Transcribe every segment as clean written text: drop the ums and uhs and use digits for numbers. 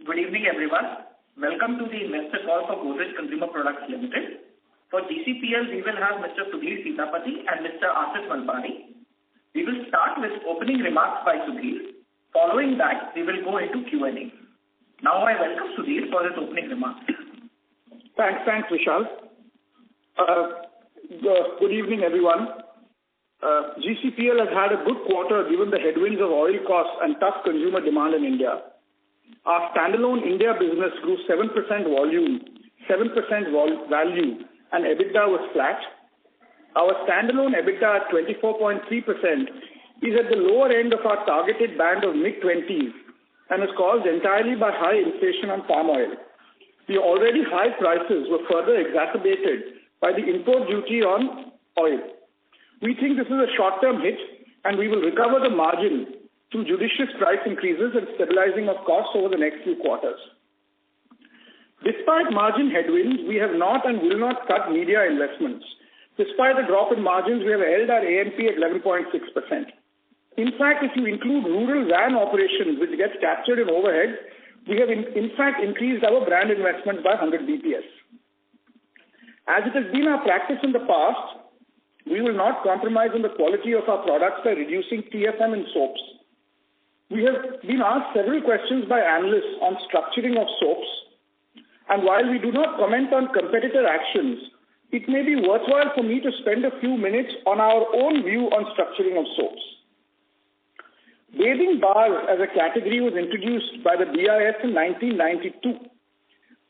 Good evening, everyone. Welcome to the investor call for Godrej Consumer Products Limited. For GCPL, we will have Mr. Sudhir Sitapati and Mr. Asif Malpani. We will start with opening remarks by Sudhir. Following that, we will go into Q&A. Now I welcome Sudhir for his opening remarks. Thanks, Vishal. Good evening, everyone. GCPL has had a good quarter given the headwinds of oil costs and tough consumer demand in India. Our standalone India business grew 7% volume, 7% value, and EBITDA was flat. Our standalone EBITDA at 24.3% is at the lower end of our targeted band of mid-20s and is caused entirely by high inflation on palm oil. The already high prices were further exacerbated by the import duty on oil. We think this is a short-term hit and we will recover the margin through judicious price increases and stabilizing of costs over the next few quarters. Despite margin headwinds, we have not and will not cut media investments. Despite the drop in margins, we have held our A&P at 11.6%. In fact, if you include rural van operations, which gets captured in overhead, we have in fact increased our brand investment by 100 BPS. As it has been our practice in the past, we will not compromise on the quality of our products by reducing TFM in soaps. We have been asked several questions by analysts on structuring of soaps, and while we do not comment on competitor actions, it may be worthwhile for me to spend a few minutes on our own view on structuring of soaps. Bathing bars as a category was introduced by the BIS in 1992.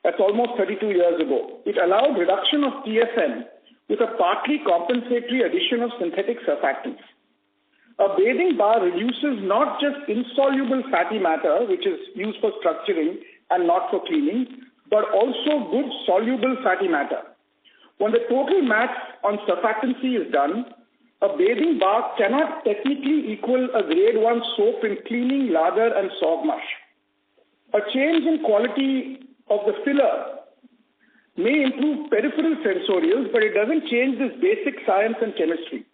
That's almost 32 years ago. It allowed reduction of TFM with a partly compensatory addition of synthetic surfactants. A bathing bar reduces not just insoluble fatty matter, which is used for structuring and not for cleaning, but also good soluble fatty matter. When the total math on surfactancy is done, a bathing bar cannot technically equal a grade 1 soap in cleaning, lather and soap mush. A change in quality of the filler may improve peripheral sensorials, but it doesn't change this basic science and chemistry.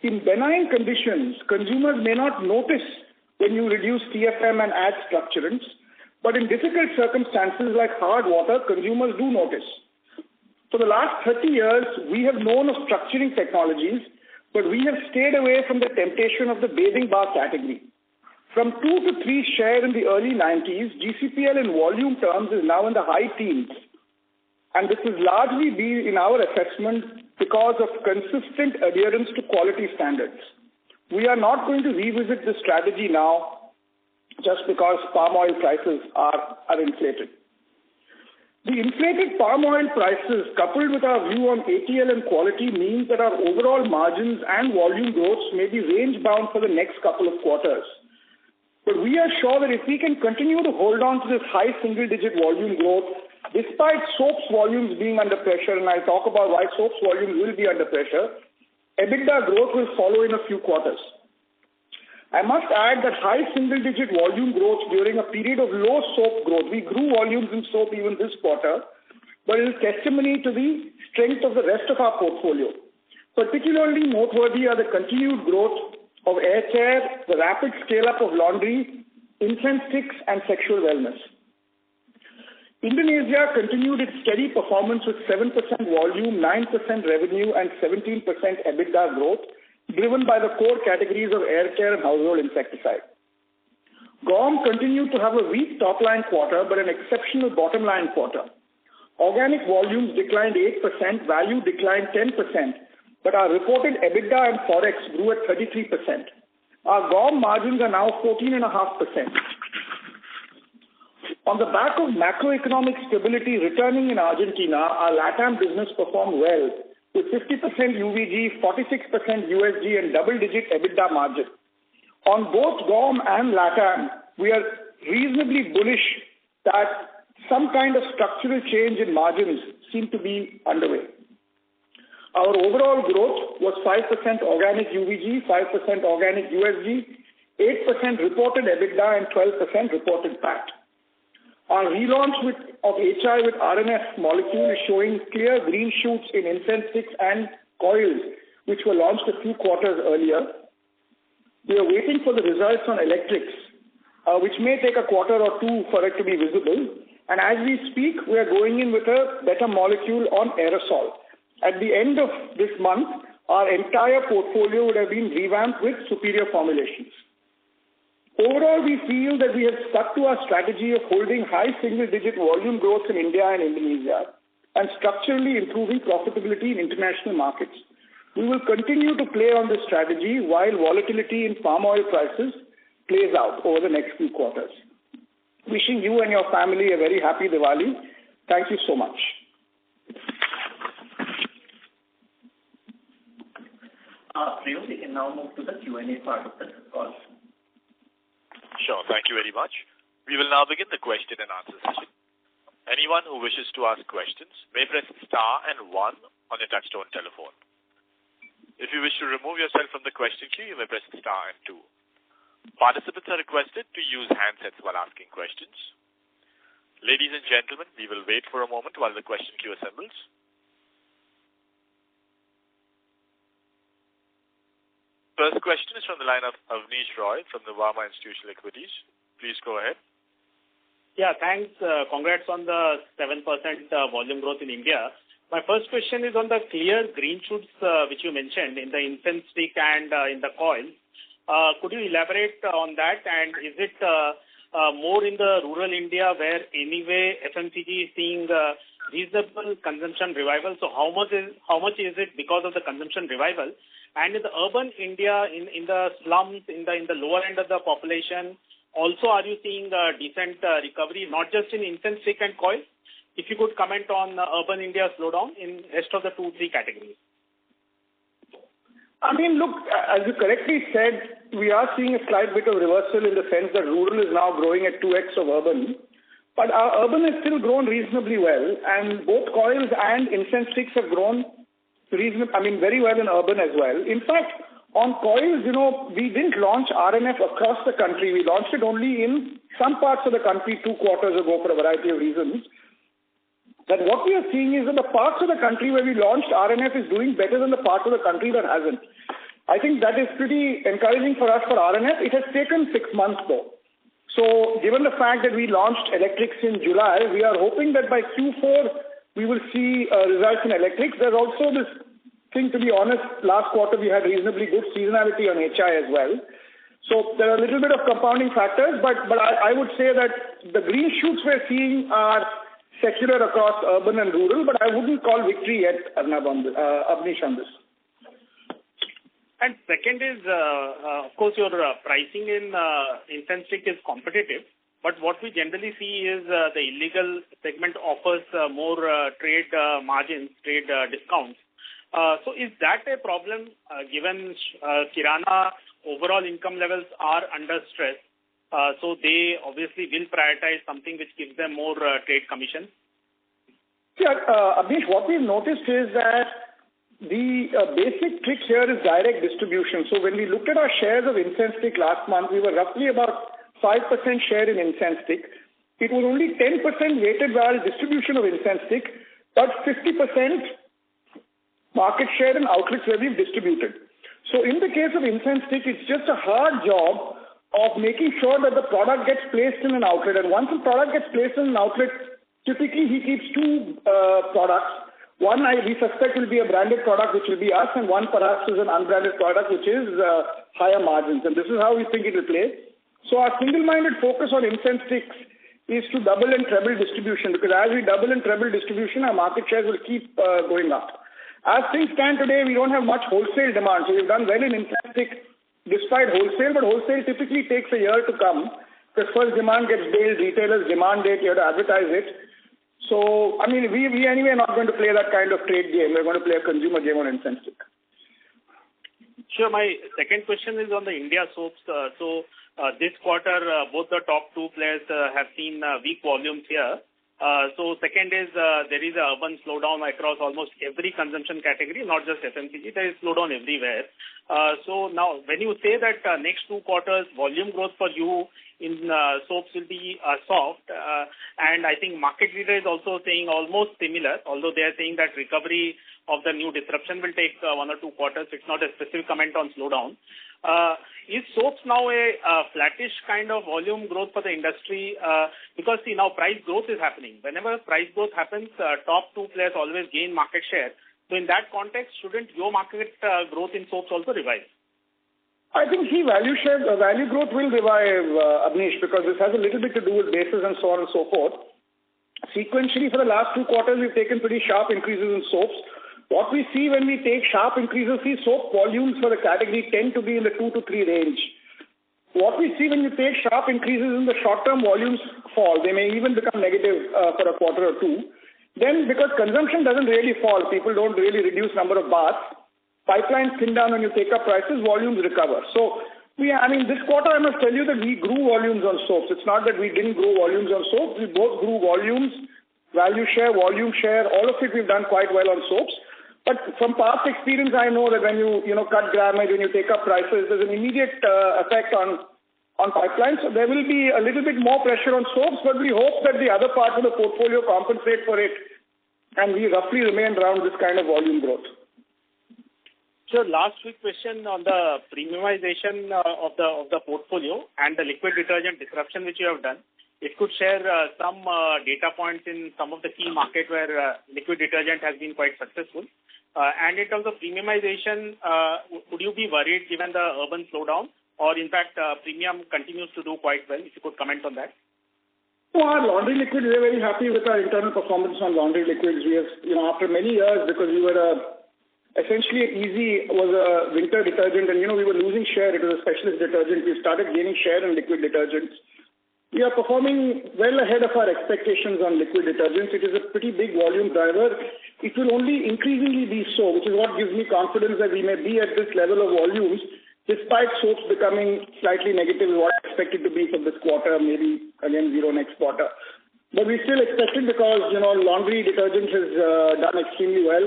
In benign conditions, consumers may not notice when you reduce TFM and add structurants, but in difficult circumstances like hard water, consumers do notice. For the last 30 years, we have known of structuring technologies, but we have stayed away from the temptation of the bathing bar category. From 2 to 3 share in the early 90s, GCPL in volume terms is now in the high teens. And this has largely been, in our assessment, because of consistent adherence to quality standards. We are not going to revisit this strategy now just because palm oil prices are inflated. The inflated palm oil prices, coupled with our view on ATL and quality, means that our overall margins and volume growths may be range-bound for the next couple of quarters. But we are sure that if we can continue to hold on to this high single-digit volume growth, despite soaps volumes being under pressure, and I'll talk about why soaps volumes will be under pressure, EBITDA growth will follow in a few quarters. I must add that high single-digit volume growth during a period of low soap growth, we grew volumes in soap even this quarter, but it is testimony to the strength of the rest of our portfolio. Particularly noteworthy are the continued growth of air care, the rapid scale-up of laundry, incense sticks, and sexual wellness. Indonesia continued its steady performance with 7% volume, 9% revenue, and 17% EBITDA growth, driven by the core categories of air care and household insecticide. GAUM continued to have a weak top-line quarter, but an exceptional bottom-line quarter. Organic volumes declined 8%, value declined 10%, but our reported EBITDA and Forex grew at 33%. Our GAUM margins are now 14.5%. On the back of macroeconomic stability returning in Argentina, our LATAM business performed well, with 50% UVG, 46% USG, and double-digit EBITDA margin. On both GAUM and LATAM, we are reasonably bullish that some kind of structural change in margins seem to be underway. Our overall growth was 5% organic UVG, 5% organic USG, 8% reported EBITDA, and 12% reported PAT. Our relaunch of HI with RNF molecule is showing clear green shoots in incense sticks and coils, which were launched a few quarters earlier. We are waiting for the results on electrics. which may take a quarter or two for it to be visible. And as we speak, we are going in with a better molecule on aerosol. At the end of this month, our entire portfolio would have been revamped with superior formulations. Overall, we feel that we have stuck to our strategy of holding high single-digit volume growth in India and Indonesia and structurally improving profitability in international markets. We will continue to play on this strategy while volatility in palm oil prices plays out over the next few quarters. Wishing you and your family a very happy Diwali. Thank you so much. We can now move to the Q&A part of the call. Sure, thank you very much. We will now begin the question and answer session. Anyone who wishes to ask questions may press star and 1 on your touchtone telephone. If you wish to remove yourself from the question queue, you may press star and 2. Participants are requested to use handsets while asking questions. Ladies and gentlemen, we will wait for a moment while the question queue assembles. First question is from the line of Avnish Roy from the Nuvama Institutional Equities. Please go ahead. Yeah, thanks. Congrats on the 7% volume growth in India. My first question is on the clear green shoots which you mentioned in the incense stick and in the coil. Could you elaborate on that? And is it more in the rural India where anyway FMCG is seeing reasonable consumption revival? So how much is it because of the consumption revival? And in the urban India, in the slums, in the lower end of the population, also are you seeing a decent recovery, not just in incense stick and coil? If you could comment on urban India slowdown in rest of the 2-3 categories. I mean, look, as you correctly said, we are seeing a slight bit of reversal in the sense that rural is now growing at 2x of urban. But our urban has still grown reasonably well, and both coils and incense sticks have grown very well in urban as well. In fact, on coils, we didn't launch RNF across the country. We launched it only in some parts of the country 2 quarters ago for a variety of reasons. That what we are seeing is that the parts of the country where we launched RNF is doing better than the parts of the country that hasn't. I think that is pretty encouraging for us for RNF. It has taken 6 months though. So given the fact that we launched electrics in July, we are hoping that by Q4 we will see results in electrics. There's also this thing, to be honest, last quarter we had reasonably good seasonality on HI as well. So there are a little bit of compounding factors, but I would say that the green shoots we're seeing are secular across urban and rural, but I wouldn't call victory yet, Avnish, on this. And second is, of course, your pricing in incense stick is competitive, but what we generally see is the illegal segment offers more trade margins, trade discounts. So is that a problem given Kirana overall income levels are under stress? So they obviously will prioritize something which gives them more trade commission. Yeah, Abhish, what we've noticed is that the basic trick here is direct distribution. So when we looked at our shares of incense stick last month, we were roughly about 5% share in incense stick. It was only 10% weighted by our distribution of incense stick, but 50% market share in outlets where we've distributed. So in the case of incense stick, it's just a hard job of making sure that the product gets placed in an outlet. And once the product gets placed in an outlet, typically he keeps 2 products. One we suspect will be a branded product, which will be us, and one perhaps is an unbranded product, which is higher margins. And this is how we think it will play. So our single-minded focus on incense sticks is to double and treble distribution, because as we double and treble distribution, our market shares will keep going up. As things stand today, we don't have much wholesale demand. So we've done well in incense stick despite wholesale, but wholesale typically takes a year to come because first demand gets built, retailers demand it, you have to advertise it. So, I mean, we anyway are not going to play that kind of trade game. We're going to play a consumer game on incense stick. Sure. My second question is on the India soaps. This quarter, both the top 2 players have seen weak volumes here. So second is there is a urban slowdown across almost every consumption category, not just FMCG. There is slowdown everywhere. So now when you say that next 2 quarters volume growth for you in soaps will be soft. And I think market leader is also saying almost similar, although they are saying that recovery of the new disruption will take 1 or 2 quarters. It's not a specific comment on slowdown. Is soaps now a flattish kind of volume growth for the industry? Because see, now price growth is happening. Whenever price growth happens, top 2 players always gain market share. So in that context, shouldn't your market growth in soaps also revive? I think value growth will revive, Abneesh, because this has a little bit to do with bases and so on and so forth. Sequentially, for the last 2 quarters, we've taken pretty sharp increases in soaps. What we see when we take sharp increases, soap volumes for the category tend to be in the 2 to 3 range. What we see when you take sharp increases in the short-term volumes fall, they may even become negative for a quarter or 2. Then, because consumption doesn't really fall, people don't really reduce number of baths, pipelines thin down when you take up prices, volumes recover. So, this quarter I must tell you that we grew volumes on soaps. It's not that we didn't grow volumes on soaps. We both grew volumes, value share, volume share, all of it we've done quite well on soaps. But from past experience, I know that when you cut grammage, when you take up prices, there's an immediate effect on pipelines. So there will be a little bit more pressure on soaps, but we hope that the other parts of the portfolio compensate for it and we roughly remain around this kind of volume growth. So last quick question on the premiumization of the portfolio and the liquid detergent disruption which you have done. It could share some data points in some of the key markets where liquid detergent has been quite successful. And in terms of premiumization, would you be worried given the urban slowdown? Or in fact, premium continues to do quite well? If you could comment on that. So our laundry liquids, we are very happy with our internal performance on laundry liquids. We have, after many years, because we were essentially Easy was a winter detergent and, we were losing share. It was a specialist detergent. We started gaining share in liquid detergents. We are performing well ahead of our expectations on liquid detergents. It is a pretty big volume driver. It will only increasingly be so, which is what gives me confidence that we may be at this level of volumes, despite soaps becoming slightly negative, what I expect it to be for this quarter, maybe again 0 next quarter. But we still expect it because, laundry detergent has done extremely well.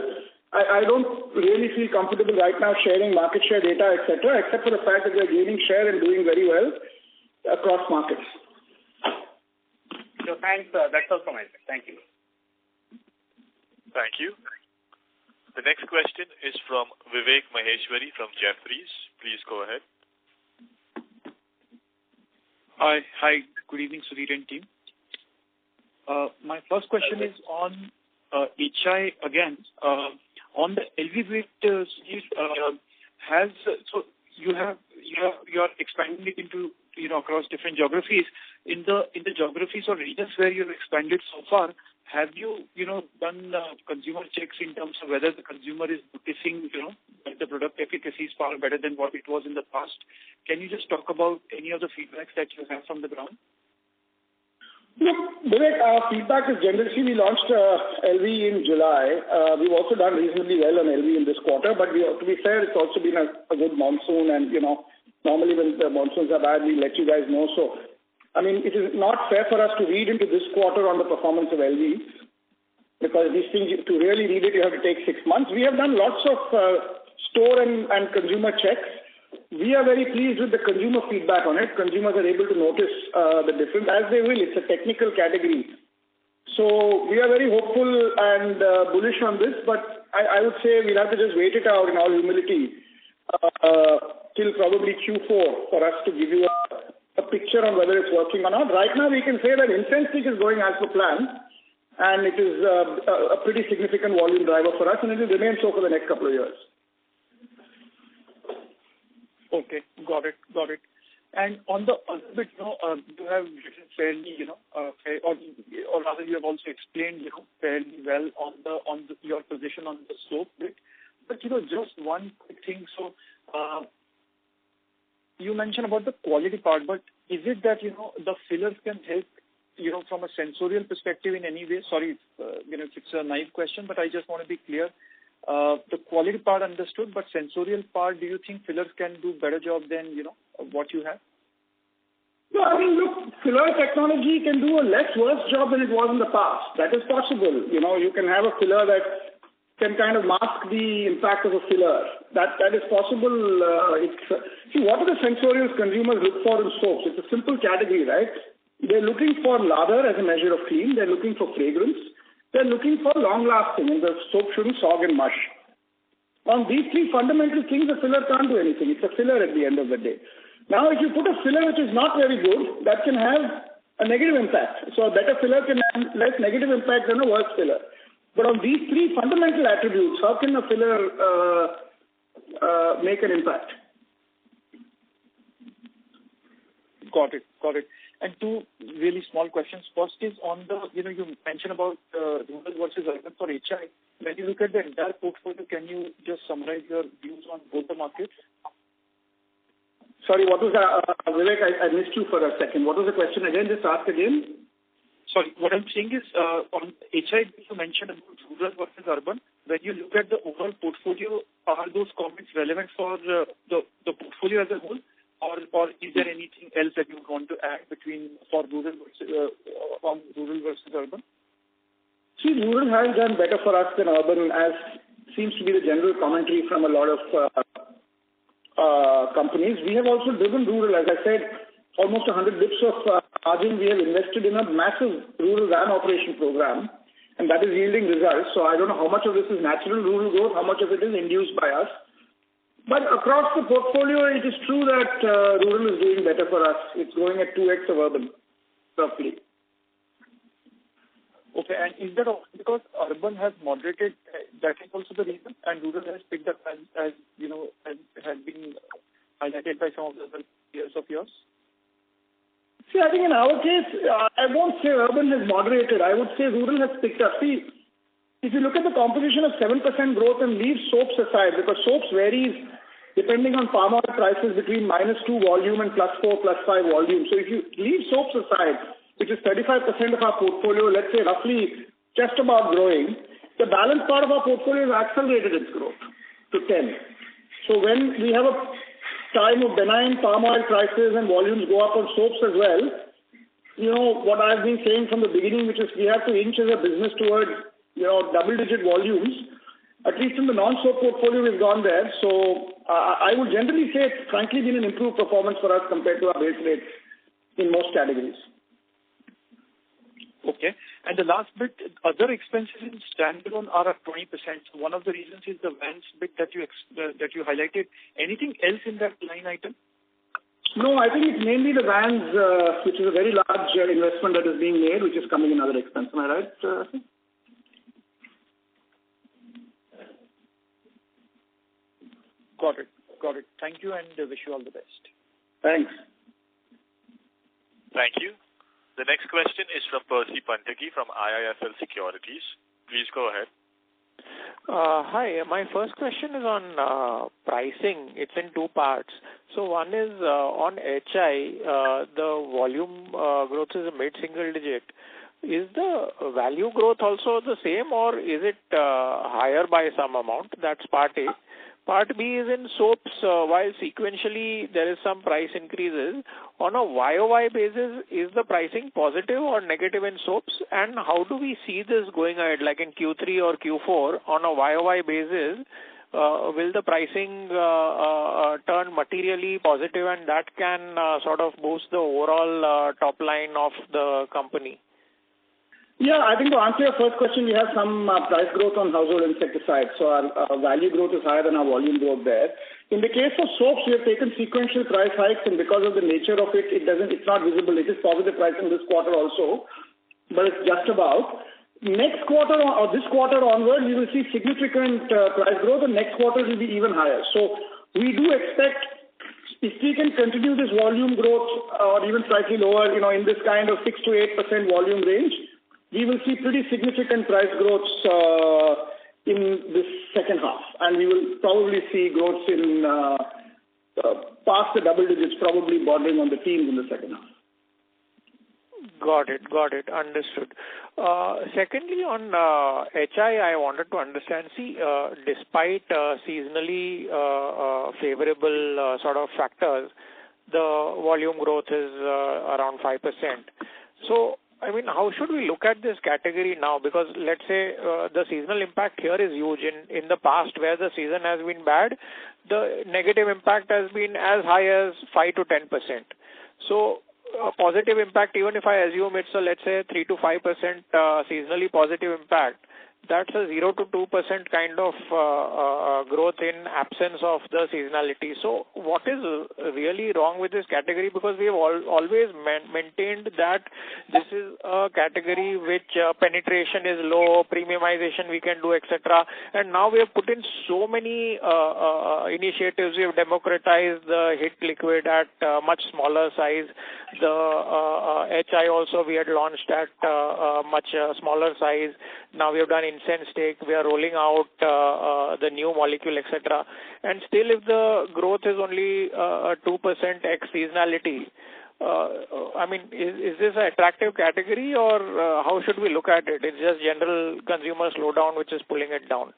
I don't really feel comfortable right now sharing market share data, etc., except for the fact that we are gaining share and doing very well across markets. So thanks. That's all from my side. Thank you. Thank you. The next question is from Vivek Maheshwari from Jefferies. Please go ahead. Hi. Good evening, Sudhir and team. My first question is on HI again. On the LV bit, you are expanding it into across different geographies. In the geographies or regions where you've expanded so far, have you done consumer checks in terms of whether the consumer is noticing that the product efficacy is far better than what it was in the past? Can you just talk about any of the feedbacks that you have from the ground? Look, Vivek, our feedback is generally we launched LV in July. We've also done reasonably well on LV in this quarter, but to be fair, it's also been a good monsoon and, normally when the monsoons are bad, we let you guys know. So, it is not fair for us to read into this quarter on the performance of LV because these things, to really read it, you have to take 6 months. We have done lots of store and consumer checks. We are very pleased with the consumer feedback on it. Consumers are able to notice the difference, as they will. It's a technical category. So we are very hopeful and bullish on this, but I would say we'll have to just wait it out in all humility till probably Q4 for us to give you a picture on whether it's working or not. Right now we can say that incense stick is going as per plan and it is a pretty significant volume driver for us and it will remain so for the next couple of years. Okay, got it. And on the other bit, you have written fairly, or rather you have also explained, fairly well on your position on the soap bit. But, just one quick thing. So, you mentioned about the quality part, but is it that, the fillers can help, from a sensorial perspective in any way? Sorry, if it's a naive question, but I just want to be clear. The quality part understood, but sensorial part, do you think fillers can do better job than, what you have? No, look, filler technology can do a worse job than it was in the past. That is possible. You can have a filler that can kind of mask the impact of a filler. That is possible. See, what do the sensorials consumers look for in soaps? It's a simple category, right? They're looking for lather as a measure of clean. They're looking for fragrance. They're looking for long-lasting, and the soap shouldn't sog and mush. On these three fundamental things, a filler can't do anything. It's a filler at the end of the day. Now, if you put a filler which is not very good, that can have a negative impact. So a better filler can have less negative impact than a worse filler. But on these three fundamental attributes, how can a filler make an impact? Got it. And two really small questions. First is on the, you mentioned about rural versus urban for HI. When you look at the entire portfolio, can you just summarize your views on both the markets? Sorry, what was that? Vivek, I missed you for a second. What was the question again? Just ask again. Sorry, what I'm saying is, on HI, you mentioned about rural versus urban. When you look at the overall portfolio, are those comments relevant for the portfolio as a whole? Or is there anything else that you would want to add for rural versus urban? See, rural has done better for us than urban, as seems to be the general commentary from a lot of companies. We have also driven rural, as I said, almost 100 bits of margin. We have invested in a massive rural van operation program, and that is yielding results. So I don't know how much of this is natural rural growth, how much of it is induced by us. But across the portfolio, it is true that rural is doing better for us. It's growing at 2x of urban, roughly. Okay, and is that because urban has moderated, that is also the reason, and rural has picked up as has been highlighted by some of the other peers of yours? See, I think in our case, I won't say urban has moderated. I would say rural has picked up. See, if you look at the composition of 7% growth and leave soaps aside, because soaps varies depending on palm oil prices between -2 volume and +4, +5 volume. So if you leave soaps aside, which is 35% of our portfolio, let's say roughly just about growing, the balance part of our portfolio has accelerated its growth to 10. So when we have a time of benign palm oil prices and volumes go up on soaps as well, what I've been saying from the beginning, which is we have to inch as a business towards double-digit volumes. At least in the non-soap portfolio, we've gone there. So I would generally say it's frankly been an improved performance for us compared to our base rates in most categories. Okay. And the last bit, other expenses in standalone are at 20%. So one of the reasons is the vans bit that you highlighted. Anything else in that line item? No, I think it's mainly the vans, which is a very large investment that is being made, which is coming in other expense. Am I right? Got it. Thank you, and wish you all the best. Thanks. Thank you. The next question is from Percy Pantaki from IIFL Securities. Please go ahead. Hi, my first question is on pricing. It's in two parts. So one is on HI, the volume growth is a mid-single digit. Is the value growth also the same, or is it higher by some amount? That's part A. Part B is in soaps. While sequentially there is some price increases, on a YOY basis, is the pricing positive or negative in soaps? And how do we see this going ahead, like in Q3 or Q4, on a YOY basis? Will the pricing turn materially positive, and that can sort of boost the overall top line of the company? Yeah, I think to answer your first question, we have some price growth on household insecticides. So our value growth is higher than our volume growth there. In the case of soaps, we have taken sequential price hikes, and because of the nature of it, it's not visible. It is positive pricing this quarter also, but it's just about. Next quarter or this quarter onward, we will see significant price growth, and next quarter will be even higher. So we do expect, if we can continue this volume growth or even slightly lower, in this kind of 6 to 8% volume range, we will see pretty significant price growths in this second half, and we will probably see growths in past the double digits, probably bordering on the teens in the second half. Got it. Understood. Secondly, on HI, I wanted to understand, despite seasonally favorable sort of factors, the volume growth is around 5%. So, mean, how should we look at this category now? Because let's say the seasonal impact here is huge. In the past, where the season has been bad, the negative impact has been as high as 5 to 10%. So a positive impact, even if I assume it's a, let's say, 3 to 5% seasonally positive impact, that's a 0 to 2% kind of growth in absence of the seasonality. So what is really wrong with this category? Because we have always maintained that this is a category which penetration is low, premiumization we can do, etc. And now we have put in so many initiatives. We have democratized the HIT liquid at much smaller size. The HI also we had launched at much smaller size. Now we have done incense stick. We are rolling out the new molecule, etc. And still, if the growth is only 2% ex seasonality, I mean, is this an attractive category, or how should we look at it? It's just general consumer slowdown which is pulling it down.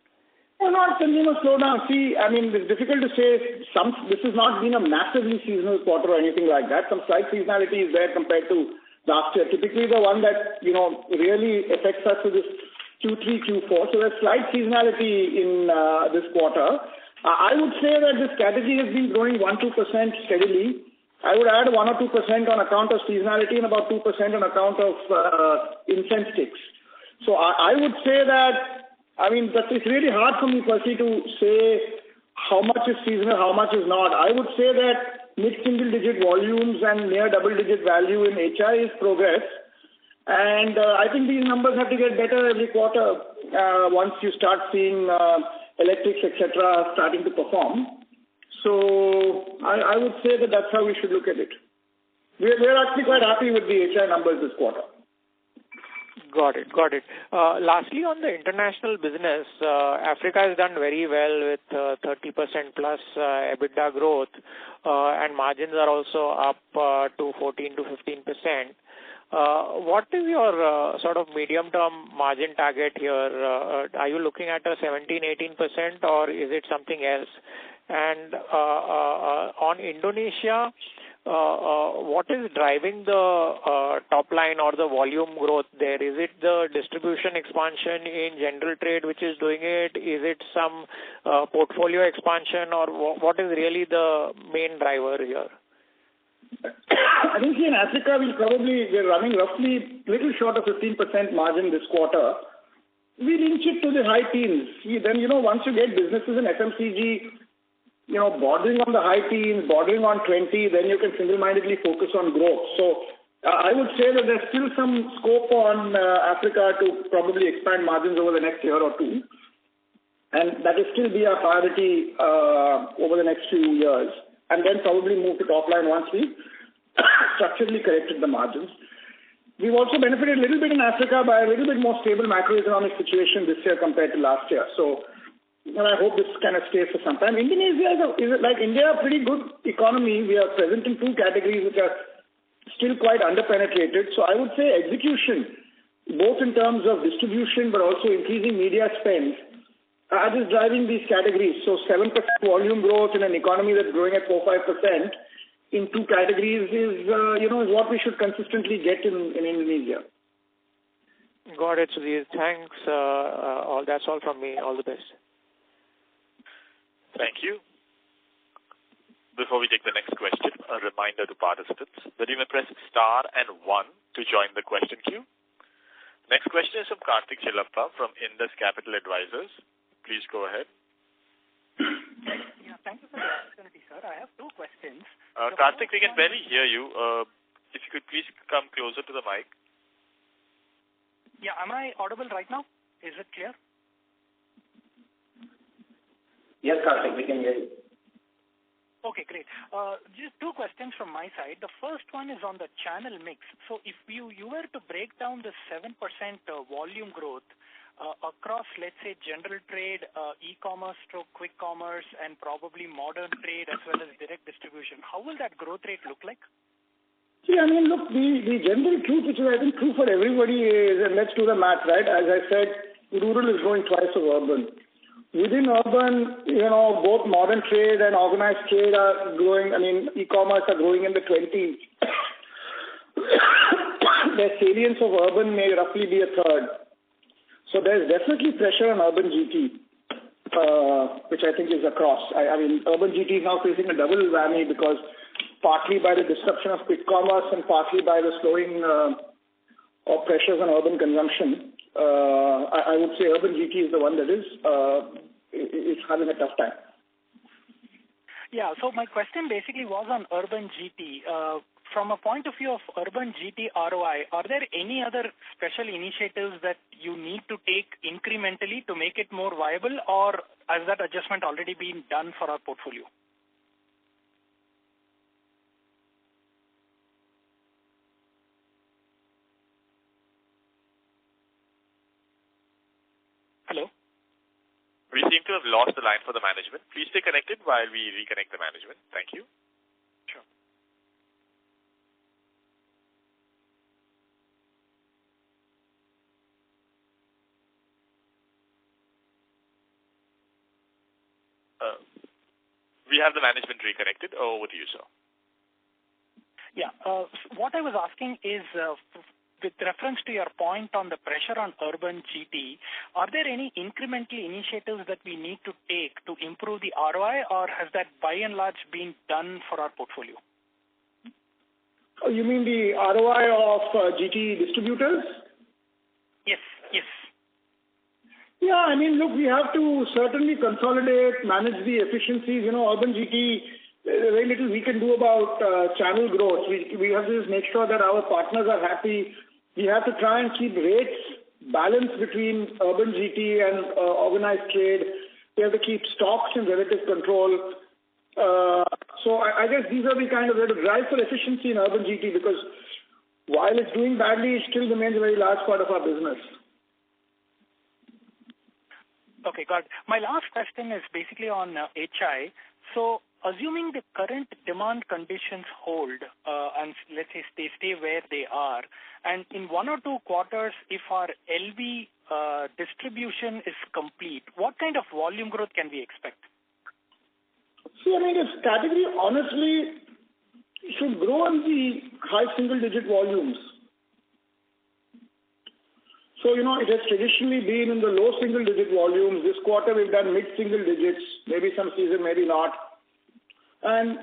No, not consumer slowdown. See, I mean, it's difficult to say. This has not been a massively seasonal quarter or anything like that. Some slight seasonality is there compared to last year. Typically, the one that really affects us is this Q3, Q4. So there's slight seasonality in this quarter. I would say that this category has been growing 1-2% steadily. I would add 1 or 2% on account of seasonality and about 2% on account of incense sticks. So I would say that, I mean, that it's really hard for me, Percy, to say how much is seasonal, how much is not. I would say that mid-single-digit volumes and near double-digit value in HI is progress. And I think these numbers have to get better every quarter once you start seeing electrics, etc., starting to perform. So I would say that that's how we should look at it. We're actually quite happy with the HI numbers this quarter. Got it. Lastly, on the international business, Africa has done very well with 30% plus EBITDA growth, and margins are also up to 14 to 15%. What is your sort of medium-term margin target here? Are you looking at a 17-18%, or is it something else? And on Indonesia, what is driving the top line or the volume growth there? Is it the distribution expansion in general trade which is doing it? Is it some portfolio expansion, or what is really the main driver here? I think in Africa we're running roughly little short of 15% margin this quarter. We'll inch it to the high teens. Then, once you get businesses in FMCG, bordering on the high teens, bordering on 20, then you can single-mindedly focus on growth. So I would say that there's still some scope on Africa to probably expand margins over the next year or two. And that will still be our priority over the next few years. And then probably move to top line once we structurally corrected the margins. We've also benefited a little bit in Africa by a little bit more stable macroeconomic situation this year compared to last year. So I hope this kind of stays for some time. Indonesia is like India, a pretty good economy. We are present in two categories which are still quite underpenetrated. So I would say execution, both in terms of distribution but also increasing media spend, are just driving these categories. So 7% volume growth in an economy that's growing at 4-5% in two categories is what we should consistently get in Indonesia. Got it, Sudhir. Thanks. That's all from me. All the best. Thank you. Before we take the next question, a reminder to participants that you may press star and 1 to join the question queue. Next question is from Karthik Chillappa from Indus Capital Advisors. Please go ahead. Yeah, thank you for the opportunity, sir. I have two questions. Karthik, we can barely hear you. If you could please come closer to the mic. Yeah, am I audible right now? Is it clear? Yes, Karthik, we can hear you. Okay, great. Just two questions from my side. The first one is on the channel mix. So if you were to break down the 7% volume growth across, let's say, general trade, e-commerce stroke quick commerce, and probably modern trade as well as direct distribution, how will that growth rate look like? See, I mean, look, the general truth, which is I think true for everybody, is, and let's do the math, right? As I said, rural is growing twice of urban. Within urban, both modern trade and organized trade are growing. I mean, e-commerce are growing in the 20s. their salience of urban may roughly be a third. So there's definitely pressure on urban GT, which I think is across. I mean, urban GT is now facing a double whammy because partly by the disruption of quick commerce and partly by the slowing of pressures on urban consumption. I would say urban GT is the one that is having a tough time. Yeah, so my question basically was on urban GT. From a point of view of urban GT ROI, are there any other special initiatives that you need to take incrementally to make it more viable, or has that adjustment already been done for our portfolio? Hello? We seem to have lost the line for the management. Please stay connected while we reconnect the management. Thank you. Sure. We have the management reconnected. Over to you, sir. Yeah. What I was asking is, with reference to your point on the pressure on urban GT, are there any incremental initiatives that we need to take to improve the ROI, or has that by and large been done for our portfolio? Oh, you mean the ROI of GT distributors? Yes. Yeah, I mean, look, we have to certainly consolidate, manage the efficiencies. Urban GT, very little we can do about channel growth. We have to just make sure that our partners are happy. We have to try and keep rates balanced between urban GT and organized trade. We have to keep stocks in relative control. So I guess these are the kind of, we have to drive for efficiency in urban GT, because while it's doing badly, it still remains a very large part of our business. Okay, got it. My last question is basically on HI. So assuming the current demand conditions hold, and let's say they stay where they are, and in 1 or 2 quarters, if our LV distribution is complete, what kind of volume growth can we expect? See, I mean, this category honestly should grow in the high single-digit volumes. So, it has traditionally been in the low single-digit volumes. This quarter we've done mid-single digits, maybe some season, maybe not. And,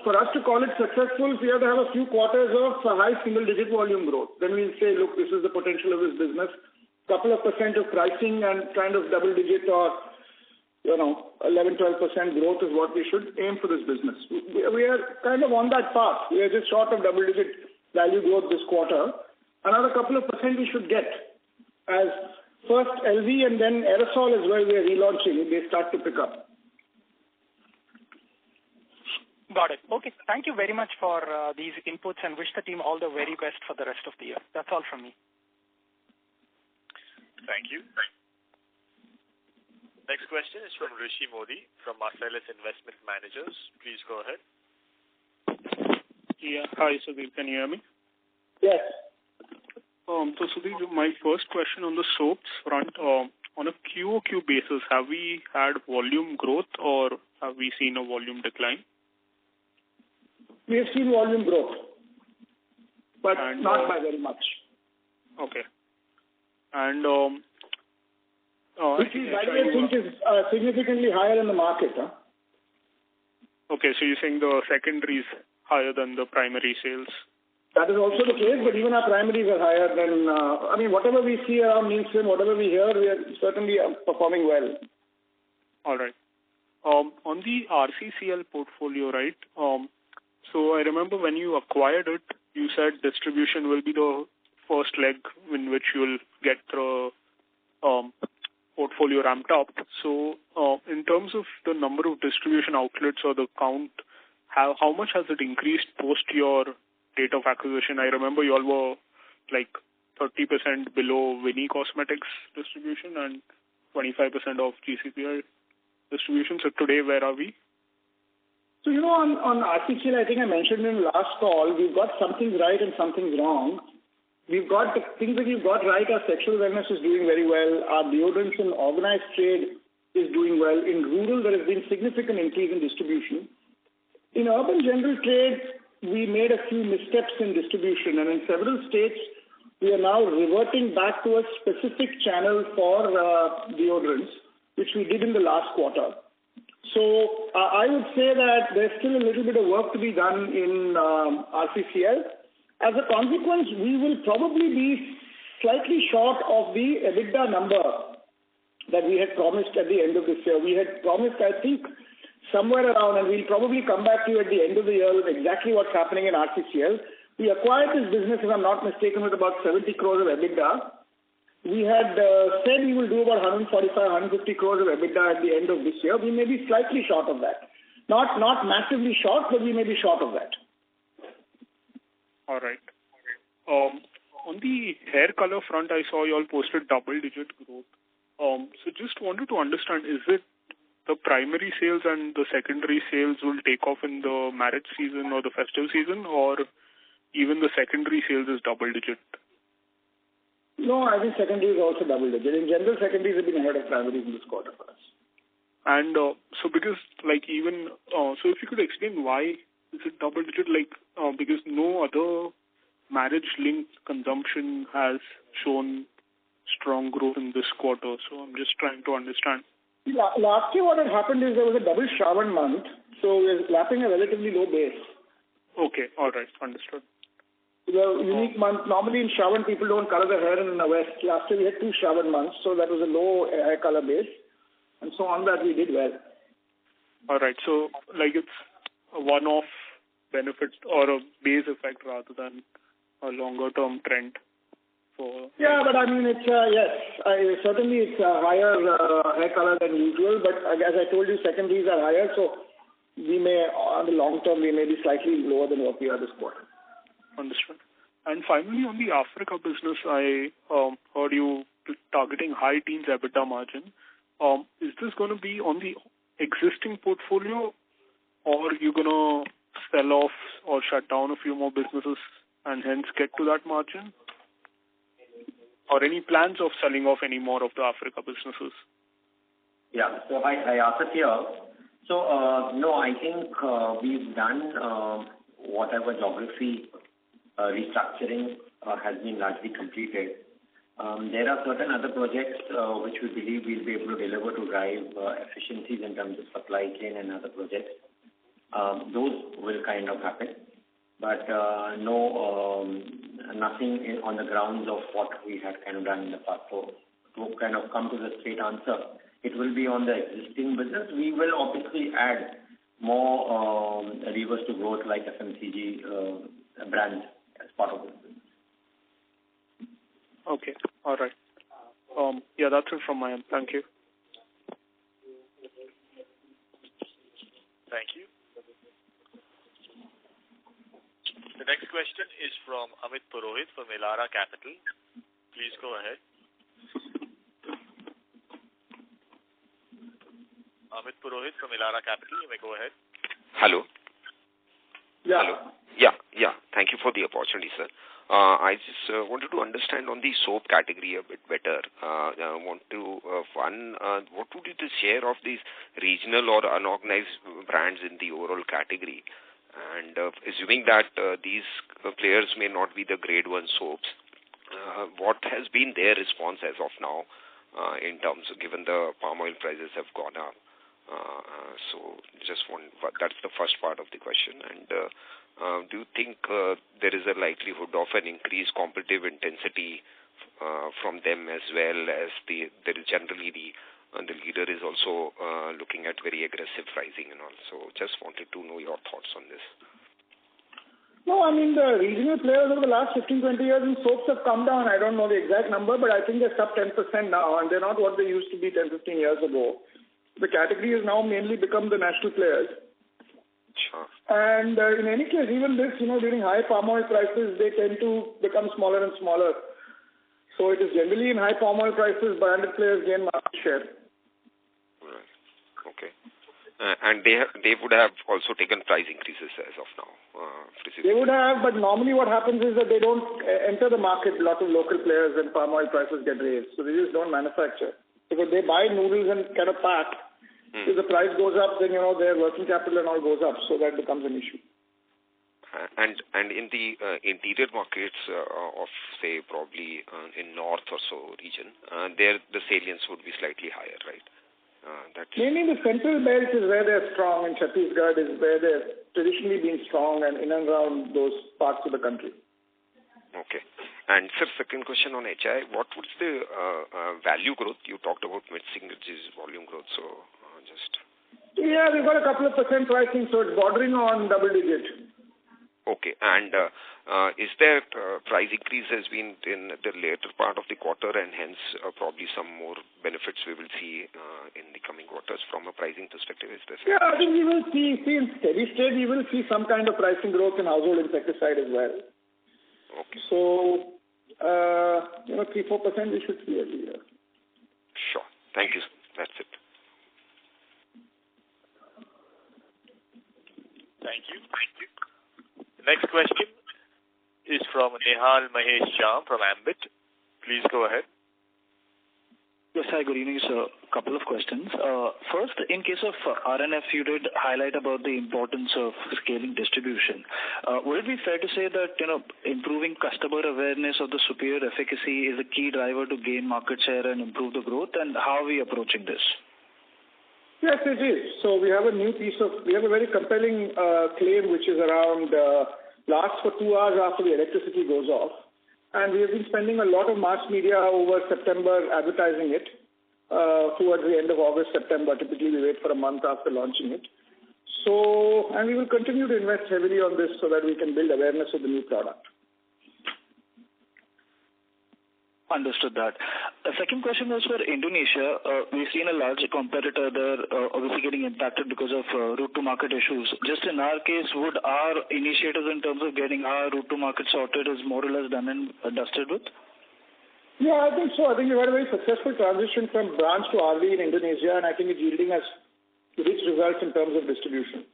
for us to call it successful, we have to have a few quarters of high single-digit volume growth. Then we'll say, look, this is the potential of this business. Couple of percent of pricing and kind of double-digit or, 11-12% growth is what we should aim for this business. We are kind of on that path. We are just short of double-digit value growth this quarter. Another couple of percent we should get. As first LV and then aerosol is where we are relaunching. They start to pick up. Got it. Okay. Thank you very much for these inputs, and wish the team all the very best for the rest of the year. That's all from me. Thank you. Next question is from Rishi Modi from Marcellus Investment Managers. Please go ahead. Yeah. Hi, Sudhir. Can you hear me? Yes. So Sudhir, my first question on the soaps front, on a QOQ basis, have we had volume growth or have we seen a volume decline? We have seen volume growth, but not by very much. Okay. And which is, by the way, I think is significantly higher in the market. Huh? Okay, so you're saying the secondary is higher than the primary sales? That is also the case, but even our primaries are higher than, whatever we see around Nielsen, whatever we hear, we are certainly performing well. All right. On the RCCL portfolio, right, so I remember when you acquired it, you said distribution will be the first leg in which you will get the portfolio ramped up. So in terms of the number of distribution outlets or the count, how much has it increased post your date of acquisition? I remember you all were like 30% below Winnie Cosmetics distribution and 25% of GCPL distribution. So today, where are we? So, on RCCL, I think I mentioned in the last call, we've got something right and something wrong. We've got the things that we've got right. Our sexual wellness is doing very well. Our deodorants in organized trade is doing well. In rural, there has been significant increase in distribution. In urban general trade, we made a few missteps in distribution, and in several states, we are now reverting back to a specific channel for deodorants, which we did in the last quarter. So I would say that there's still a little bit of work to be done in RCCL. As a consequence, we will probably be slightly short of the EBITDA number that we had promised at the end of this year. We had promised, I think, somewhere around, and we'll probably come back to you at the end of the year with exactly what's happening in RCCL. We acquired this business, if I'm not mistaken, with about 70 crores of EBITDA. We had said we will do about 145, 150 crores of EBITDA at the end of this year. We may be slightly short of that. Not massively short, but we may be short of that. All right. On the hair color front, I saw you all posted double-digit growth. So just wanted to understand, is it the primary sales and the secondary sales will take off in the marriage season or the festive season, or even the secondary sales is double-digit? No, I think secondary is also double-digit. In general, secondaries have been ahead of primaries in this quarter for us. And so because like even, so if you could explain why is it double-digit, because no other marriage-linked consumption has shown strong growth in this quarter. So I'm just trying to understand. Last year what had happened is there was a double Shravan month, so we're lapping a relatively low base. Okay, all right, understood. The unique month, normally in Shravan people don't color their hair in the West. Last year we had 2 Shravan months, so that was a low hair color base. And so on that we did well. All right, so like it's a one-off benefit or a base effect rather than a longer-term trend. Yeah, but I mean, it's, yes, certainly it's a higher hair color than usual, but as I told you, secondaries are higher, so we may, on the long term, we may be slightly lower than what we are this quarter. Understood. And finally, on the Africa business, I heard you targeting high teens EBITDA margin. Is this going to be on the existing portfolio, or are you going to sell off or shut down a few more businesses and hence get to that margin? Or any plans of selling off any more of the Africa businesses? Yeah, so I asked it here. So, no, I think we've done whatever geography restructuring has been largely completed. There are certain other projects which we believe we'll be able to deliver to drive efficiencies in terms of supply chain and other projects. Those will kind of happen. But nothing on the grounds of what we had kind of done in the past. So to kind of come to the straight answer, it will be on the existing business. We will obviously add more levers to growth like FMCG brands as part of this business. Okay, all right. Yeah, that's it from my end. Thank you. Thank you. The next question is from Amit Purohit from Elara Capital. Please go ahead. Amit Purohit from Elara Capital, you may go ahead. Hello. Yeah. Hello. Yeah. Thank you for the opportunity, sir. I just wanted to understand on the soap category a bit better. I want to, what would be the share of these regional or unorganized brands in the overall category? And assuming that these players may not be the grade 1 soaps, what has been their response as of now in terms of given the palm oil prices have gone up? So that's the first part of the question. And do you think there is a likelihood of an increased competitive intensity from them as well as there is generally the leader is also looking at very aggressive pricing and all. So just wanted to know your thoughts on this. No, I mean, the regional players over the last 15-20 years in soaps have come down. I don't know the exact number, but I think they're sub 10% now, and they're not what they used to be 10-15 years ago. The category has now mainly become the national players. Sure. And in any case, even this, during high palm oil prices, they tend to become smaller and smaller. So it is generally in high palm oil prices, branded players gain market share. Okay. And they would have also taken price increases as of now. They would have, but normally what happens is that they don't enter the market. A lot of local players and palm oil prices get raised. So they just don't manufacture. Because they buy noodles and kind of pack. If the price goes up, then, their working capital and all goes up. So that becomes an issue. And in the interior markets of, say, probably in north or so region, there the salience would be slightly higher, right? Mainly the central belt is where they're strong, and Chhattisgarh is where they've traditionally been strong, and in and around those parts of the country. Okay. And sir, second question on HI, what was the value growth? You talked about mid-single digit volume growth, so just... Yeah, we've got a couple of percent pricing, so it's bordering on double digit. Okay. And is there price increase has been in the later part of the quarter, and hence probably some more benefits we will see in the coming quarters from a pricing perspective? Is this? Yeah, I think we will see in steady state, we will see some kind of pricing growth in household insecticide as well. Okay. So, 3-4% we should see every year. Sure. Thank you. That's it. Thank you. The next question is from Nihal Mahesh Jham from Ambit. Please go ahead. Yes, hi, good evening, sir. A couple of questions. First, in case of RNF, you did highlight about the importance of scaling distribution. Would it be fair to say that, improving customer awareness of the superior efficacy is a key driver to gain market share and improve the growth, and how are we approaching this? Yes, it is. So we have a very compelling claim which is around lasts for 2 hours after the electricity goes off. And we have been spending a lot of mass media over September advertising it towards the end of August, September. Typically we wait for a month after launching it. So, and we will continue to invest heavily on this so that we can build awareness of the new product. Understood that. The second question was for Indonesia. We've seen a large competitor there obviously getting impacted because of route to market issues. Just in our case, would our initiatives in terms of getting our route to market sorted is more or less done and dusted with? Yeah, I think so. I think we've had a very successful transition from branch to RV in Indonesia, and I think it's yielding us rich results in terms of distribution.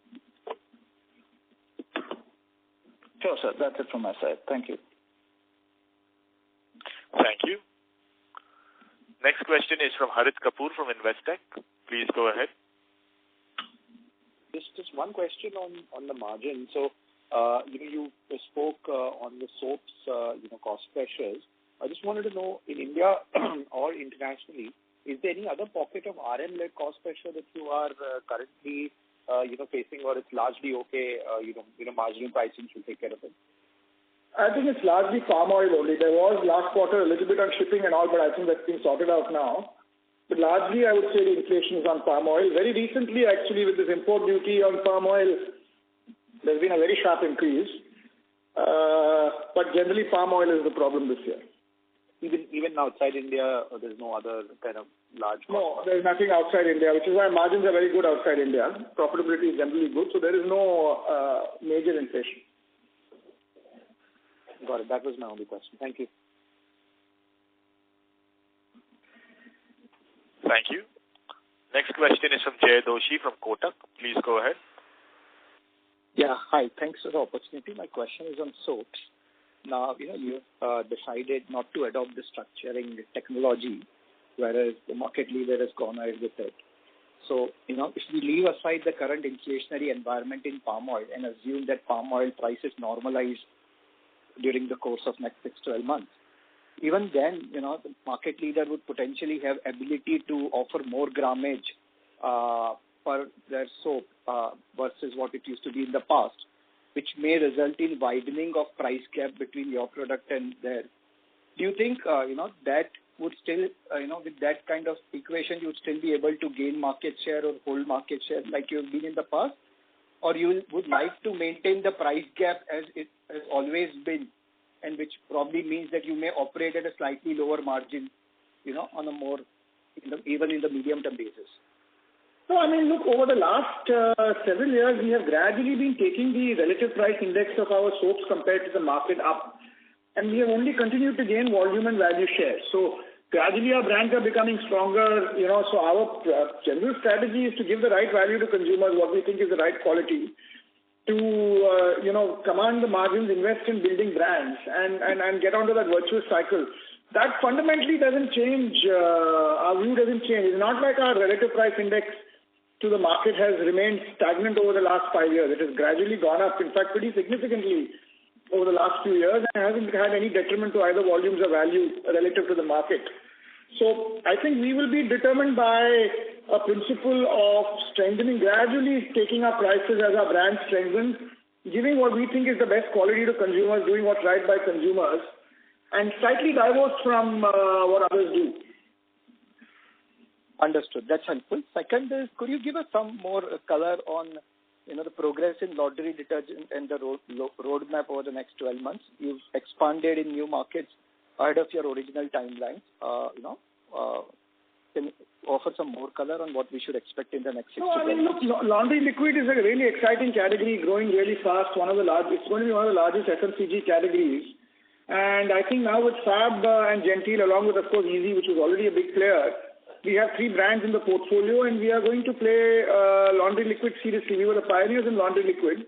Sure, sir. That's it from my side. Thank you. Thank you. Next question is from Harit Kapoor from Investec. Please go ahead. Just one question on the margin. So, you spoke on the soaps, cost pressures. I just wanted to know, in India or internationally, is there any other pocket of RM-led cost pressure that you are currently, facing, or it's largely okay? Marginal pricing should take care of it. I think it's largely palm oil only. There was last quarter a little bit on shipping and all, but I think that's been sorted out now. But largely, I would say the inflation is on palm oil. Very recently, actually, with this import duty on palm oil, there's been a very sharp increase. But generally, palm oil is the problem this year. Even outside India, there's no other kind of large cost? No, there's nothing outside India, which is why margins are very good outside India. Profitability is generally good, so there is no major inflation. Got it. That was my only question. Thank you. Thank you. Next question is from Jay Doshi from Kotak. Please go ahead. Yeah, hi. Thanks for the opportunity. My question is on soaps. Now, you've decided not to adopt the structuring technology, whereas the market leader has gone ahead with it. So, if we leave aside the current inflationary environment in palm oil and assume that palm oil prices normalize during the course of next 6-12 months, even then, the market leader would potentially have ability to offer more grammage for their soap versus what it used to be in the past, which may result in widening of price gap between your product and theirs. Do you think, that would still, with that kind of equation, you would still be able to gain market share or hold market share like you've been in the past? Or you would like to maintain the price gap as it has always been, and which probably means that you may operate at a slightly lower margin, on a more, even in the medium-term basis? No, look, over the last several years, we have gradually been taking the relative price index of our soaps compared to the market up. And we have only continued to gain volume and value share. So gradually our brands are becoming stronger, so our general strategy is to give the right value to consumers, what we think is the right quality, to, command the margins, invest in building brands and get onto that virtuous cycle. That fundamentally doesn't change, our view doesn't change. It's not like our relative price index to the market has remained stagnant over the last 5 years. It has gradually gone up, in fact, pretty significantly over the last few years, and hasn't had any detriment to either volumes or value relative to the market. So I think we will be determined by a principle of strengthening, gradually taking up prices as our brand strengthens, giving what we think is the best quality to consumers, doing what's right by consumers, and slightly diverse from what others do. Understood. That's helpful. Second is, could you give us some more color on the progress in laundry detergent and the roadmap over the next 12 months? You've expanded in new markets ahead of your original timeline. Can you offer some more color on what we should expect in the next 6 to 12 months? Look, laundry liquid is a really exciting category, growing really fast. It's going to be one of the largest FMCG categories. And I think now with Fab and Genteel, along with, of course, Easy, which was already a big player, we have 3 brands in the portfolio, and we are going to play laundry liquid seriously. We were the pioneers in laundry liquid.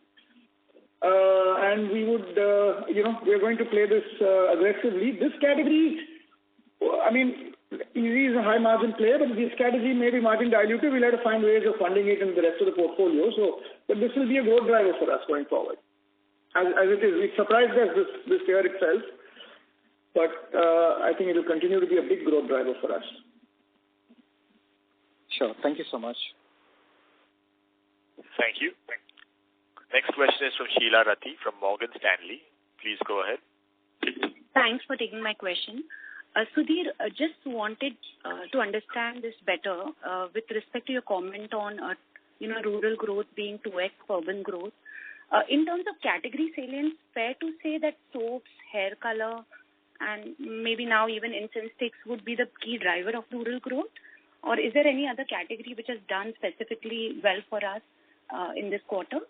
And we would, we are going to play this aggressively. This category, Easy is a high margin player, but this category may be margin dilutive. We'll have to find ways of funding it in the rest of the portfolio. But this will be a growth driver for us going forward. As it is, it surprised us this year itself, but I think it will continue to be a big growth driver for us. Sure. Thank you so much. Thank you. Next question is from Sheela Rathi from Morgan Stanley. Please go ahead. Thanks for taking my question. Sudhir, just wanted to understand this better with respect to your comment on rural growth being 2x urban growth. In terms of category salience, fair to say that soaps, hair color, and maybe now even incense sticks would be the key driver of rural growth? Or is there any other category which has done specifically well for us in this quarter?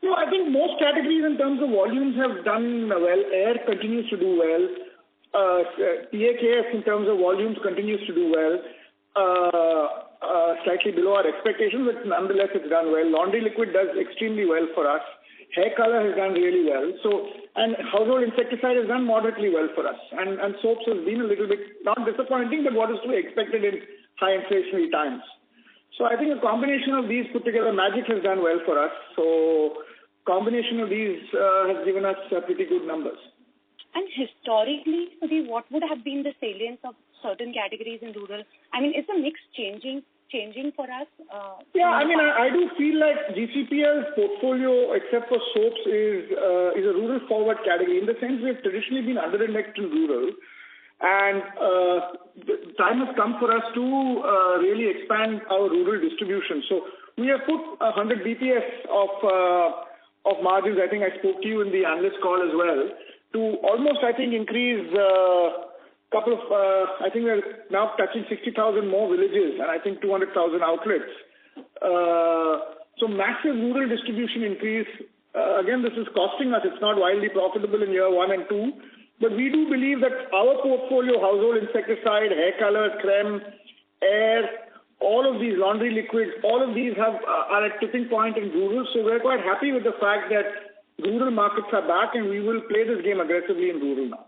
No, I think most categories in terms of volumes have done well. Air continues to do well. PAKS in terms of volumes continues to do well. Slightly below our expectations, but nonetheless it's done well. Laundry liquid does extremely well for us. Hair color has done really well. And household insecticide has done moderately well for us. And soaps has been a little bit, not disappointing, but what is to be expected in high inflationary times. So I think a combination of these put together, Magic has done well for us. So combination of these has given us pretty good numbers. And historically, Sudhir, what would have been the salience of certain categories in rural? Is the mix changing for us? I do feel like GCPL's portfolio, except for soaps, is a rural forward category. In the sense, we've traditionally been under-indexed in rural. And the time has come for us to really expand our rural distribution. So we have put 100 BPS of margins. I think I spoke to you in the analyst call as well, to almost, increase couple of, I think we're now touching 60,000 more villages and I think 200,000 outlets. So massive rural distribution increase. Again, this is costing us. It's not wildly profitable in year 1 and 2. But we do believe that our portfolio, household insecticide, hair color, creme, air, all of these laundry liquids, all of these are at tipping point in rural. So we're quite happy with the fact that rural markets are back and we will play this game aggressively in rural now.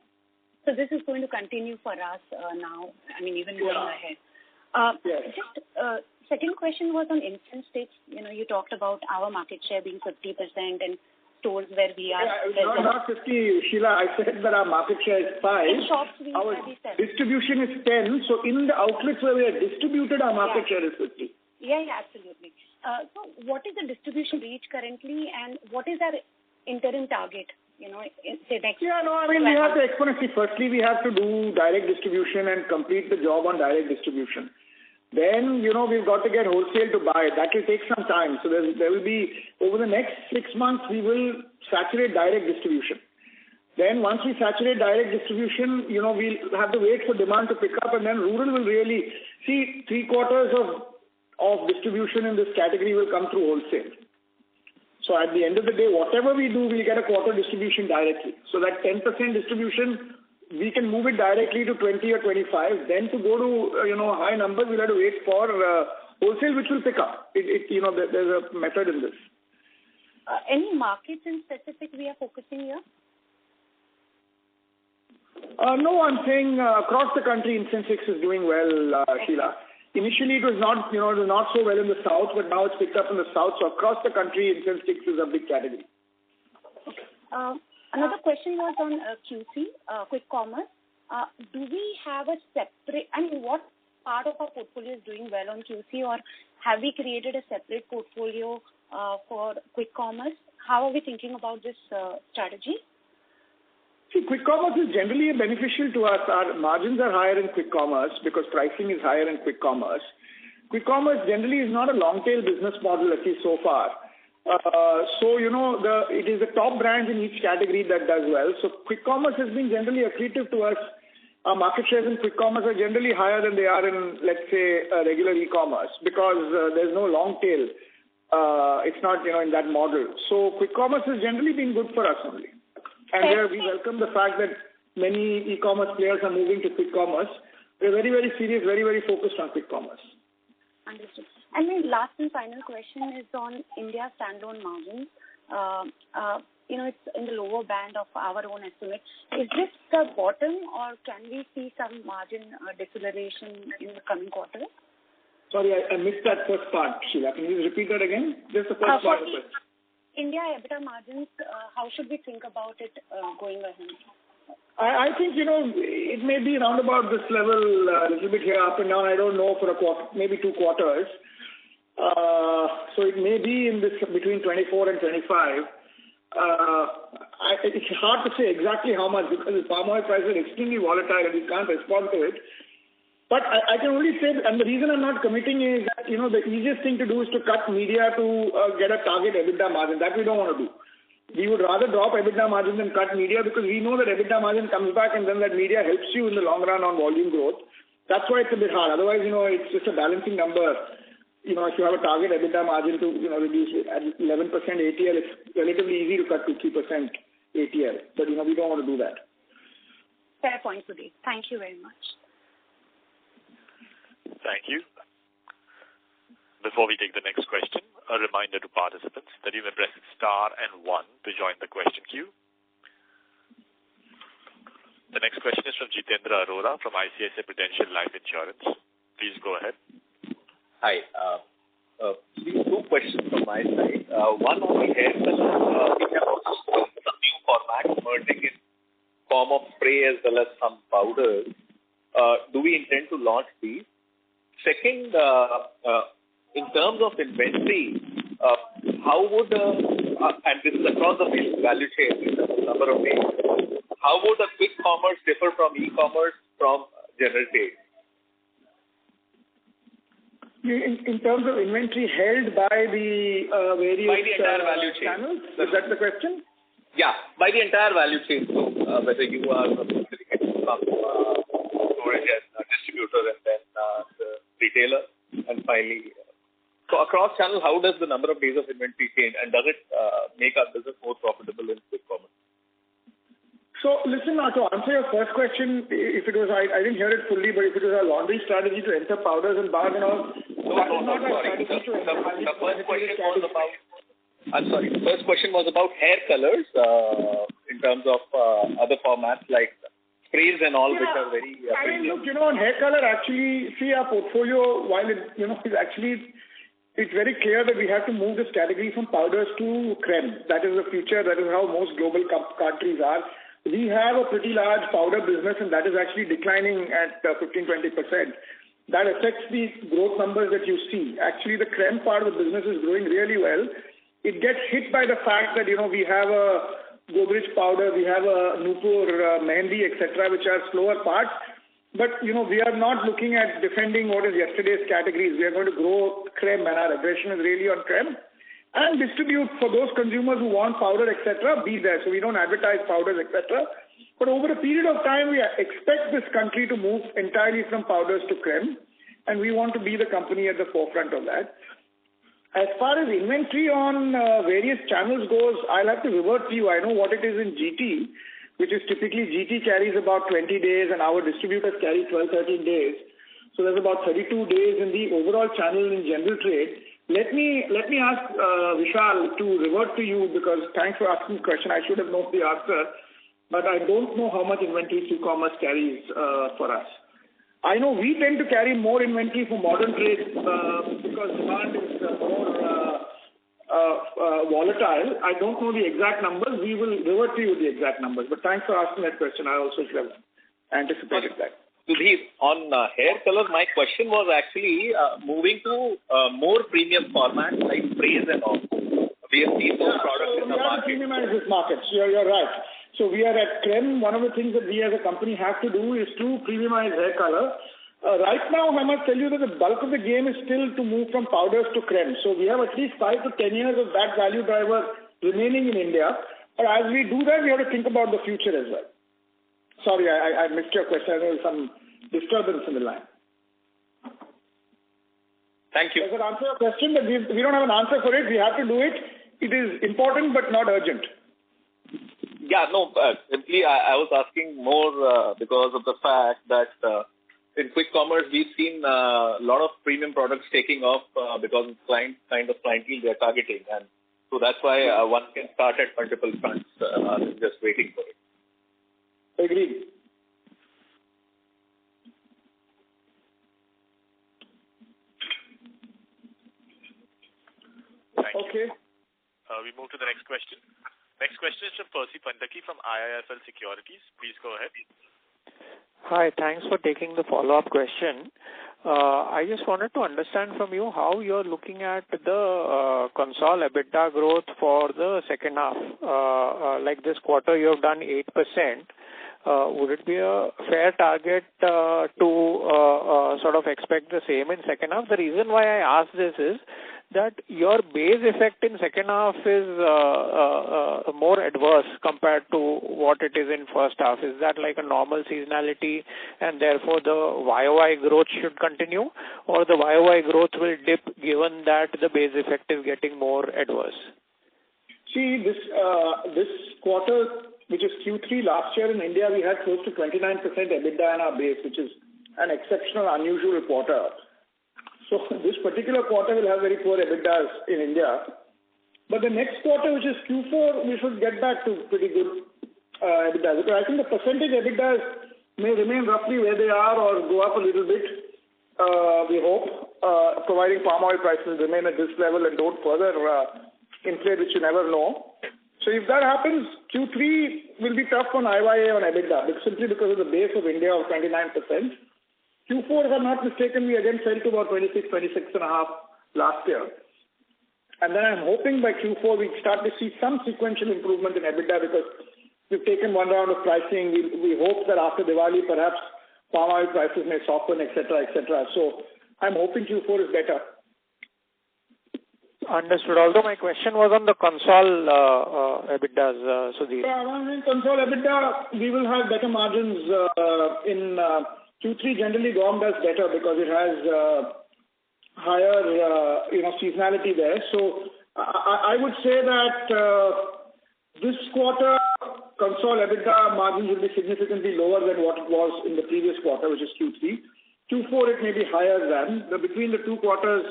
So this is going to continue for us now, even going ahead. Yes. Just second question was on incense sticks. You talked about our market share being 50% and stores where we are. Not 50, Sheila. I said that our market share is 5. In shops, our distribution is 10. So in the outlets where we are distributed, our market share is 50. Yeah, absolutely. So what is the distribution reach currently and what is our interim target? Say next. We have to exponentially. Firstly, we have to do direct distribution and complete the job on direct distribution. Then, we've got to get wholesale to buy. That will take some time. So there will be, over the next 6 months, we will saturate direct distribution. Then once we saturate direct distribution, we'll have to wait for demand to pick up and then rural will really see 3/4 of distribution in this category will come through wholesale. So at the end of the day, whatever we do, we'll get a quarter distribution directly. So that 10% distribution, we can move it directly to 20 or 25. Then to go to, high numbers, we'll have to wait for wholesale, which will pick up. There's a method in this. Any markets in specific we are focusing here? No, I'm saying across the country, incense sticks is doing well, Sheila. Initially, it was not so well in the south, but now it's picked up in the south. So across the country, incense sticks is a big category. Okay. Another question was on QC, quick commerce. Do we have a separate, what part of our portfolio is doing well on QC, or have we created a separate portfolio for quick commerce? How are we thinking about this strategy? See, quick commerce is generally beneficial to us. Our margins are higher in quick commerce because pricing is higher in quick commerce. Quick commerce generally is not a long-tail business model, at least so far. It is the top brands in each category that does well. So quick commerce has been generally accretive to us. Our market shares in quick commerce are generally higher than they are in, let's say, regular e-commerce because there's no long tail. It's not, in that model. So quick commerce has generally been good for us only. And we welcome the fact that many e-commerce players are moving to quick commerce. We're very, very serious, very, very focused on quick commerce. Understood. And my last and final question is on India standalone margins. It's in the lower band of our own estimate. Is this the bottom, or can we see some margin deceleration in the coming quarter? Sorry, I missed that first part, Sheila. Can you repeat that again? Just the first part of it. India EBITDA margins, how should we think about it going ahead? I think, it may be around about this level, a little bit here, up and down. I don't know, for a quarter, maybe 2 quarters. So it may be in this between 24 and 25. It's hard to say exactly how much because the palm oil prices are extremely volatile and we can't respond to it. But I can only say, and the reason I'm not committing is that, the easiest thing to do is to cut media to get a target EBITDA margin. That we don't want to do. We would rather drop EBITDA margin than cut media because we know that EBITDA margin comes back and then that media helps you in the long run on volume growth. That's why it's a bit hard. Otherwise, it's just a balancing number. If you have a target EBITDA margin to, reduce it at 11% ATL, it's relatively easy to cut to 3% ATL. But, we don't want to do that. Fair point, Sudhir. Thank you very much. Thank you. Before we take the next question, a reminder to participants that you may press star and 1 to join the question queue. The next question is from Jitendra Arora from ICICI Prudential Life Insurance. Please go ahead. Hi. 2 questions from my side. One on the hair color. We have also some new formats emerging in form of spray as well as some powders. Do we intend to launch these? Second, in terms of inventory, how would, and this is across the value chain in terms of number of days, how would a quick commerce differ from e-commerce from general trade? In terms of inventory held by the various by the entire value chain. Channels? Is that the question? Yeah, by the entire value chain. So whether you are from storage as a distributor and then the retailer, and finally, so across channel, how does the number of days of inventory change, and does it make our business more profitable in quick commerce? So listen, to answer your first question, if it was, I didn't hear it fully, but if it was a laundry strategy to enter powders and bars and all, sorry. The first question was about, I'm sorry, the first question was about hair colors in terms of other formats like sprays and all, which are very... look, on hair color, actually, see our portfolio, while it, is actually, it's very clear that we have to move this category from powders to creme. That is the future. That is how most global countries are. We have a pretty large powder business, and that is actually declining at 15-20%. That affects the growth numbers that you see. Actually, the creme part of the business is growing really well. It gets hit by the fact that, we have a Godrej powder, we have a Nupur, Mehendi, etc., which are slower parts. But, we are not looking at defending what is yesterday's categories. We are going to grow creme, and our aggression is really on creme. And distribute for those consumers who want powder, etc., be there. So we don't advertise powders, etc. But over a period of time, we expect this country to move entirely from powders to creme. And we want to be the company at the forefront of that. As far as inventory on various channels goes, I'll have to revert to you. I know what it is in GT, which is typically GT carries about 20 days and our distributors carry 12-13 days. So there's about 32 days in the overall channel in general trade. Let me ask Vishal to revert to you because thanks for asking the question. I should have known the answer, but I don't know how much inventory e-commerce carries for us. I know we tend to carry more inventory for modern trade because demand is more volatile. I don't know the exact numbers. We will revert to you with the exact numbers. But thanks for asking that question. I also should have anticipated that. Sudhir, on hair color, my question was actually moving to more premium formats like sprays and all. We have seen those products in the market. We have to premiumize this market. You're right. So we are at creme. One of the things that we as a company have to do is to premiumize hair color. Right now, I must tell you that the bulk of the game is still to move from powders to creme. So we have at least 5 to 10 years of that value driver remaining in India. But as we do that, we have to think about the future as well. Sorry, I missed your question. There was some disturbance in the line. Thank you. Does that answer your question? That we don't have an answer for it. We have to do it. It is important but not urgent. Yeah, no, simply I was asking more because of the fact that in quick commerce we've seen a lot of premium products taking off because of kind of clientele they're targeting, and so that's why one can start at multiple fronts rather than just waiting for it. Agreed. Thank okay. you. We move to the next question. Next question is from Percy Pandaki from IIFL Securities. Please go ahead. Hi, thanks for taking the follow-up question. I just wanted to understand from you how you're looking at the Concall EBITDA growth for the second half. Like this quarter, you have done 8%. Would it be a fair target to sort of expect the same in second half? The reason why I ask this is that your base effect in second half is more adverse compared to what it is in first half. Is that like a normal seasonality and therefore the YOY growth should continue, or the YOY growth will dip given that the base effect is getting more adverse? See, this quarter, which is Q3 last year in India, we had close to 29% EBITDA in our base, which is an exceptional, unusual quarter. So this particular quarter will have very poor EBITDAs in India. But the next quarter, which is Q4, we should get back to pretty good EBITDAs. Because I think the percentage EBITDAs may remain roughly where they are or go up a little bit, we hope, providing palm oil prices remain at this level and don't further inflate, which you never know. So if that happens, Q3 will be tough on IYA on EBITDA, simply because of the base of India of 29%. Q4, if I'm not mistaken, we again fell to about 26.5 last year. And then I'm hoping by Q4 we start to see some sequential improvement in EBITDA because we've taken one round of pricing. We hope that after Diwali, perhaps palm oil prices may soften, etc., etc. So I'm hoping Q4 is better. Understood. Although my question was on the Concall EBITDAs, Sudhir. In Concall EBITDA, we will have better margins in Q3. Generally, GOM does better because it has higher, seasonality there. So I would say that this quarter, Concall EBITDA margins will be significantly lower than what it was in the previous quarter, which is Q3. Q4, it may be higher than. Between the two quarters,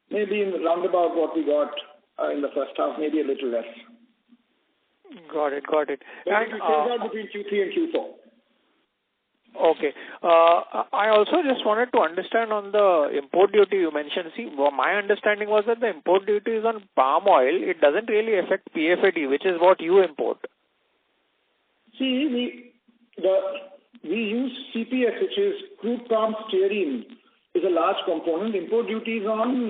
maybe in roundabout what we got in the first half, maybe a little less. Got it. But it will phase out between Q3 and Q4. Okay. I also just wanted to understand on the import duty you mentioned. See, my understanding was that the import duty is on palm oil. It doesn't really affect PFAD, which is what you import. See, we use CPS, which is crude palm stearine, is a large component. Import duty is on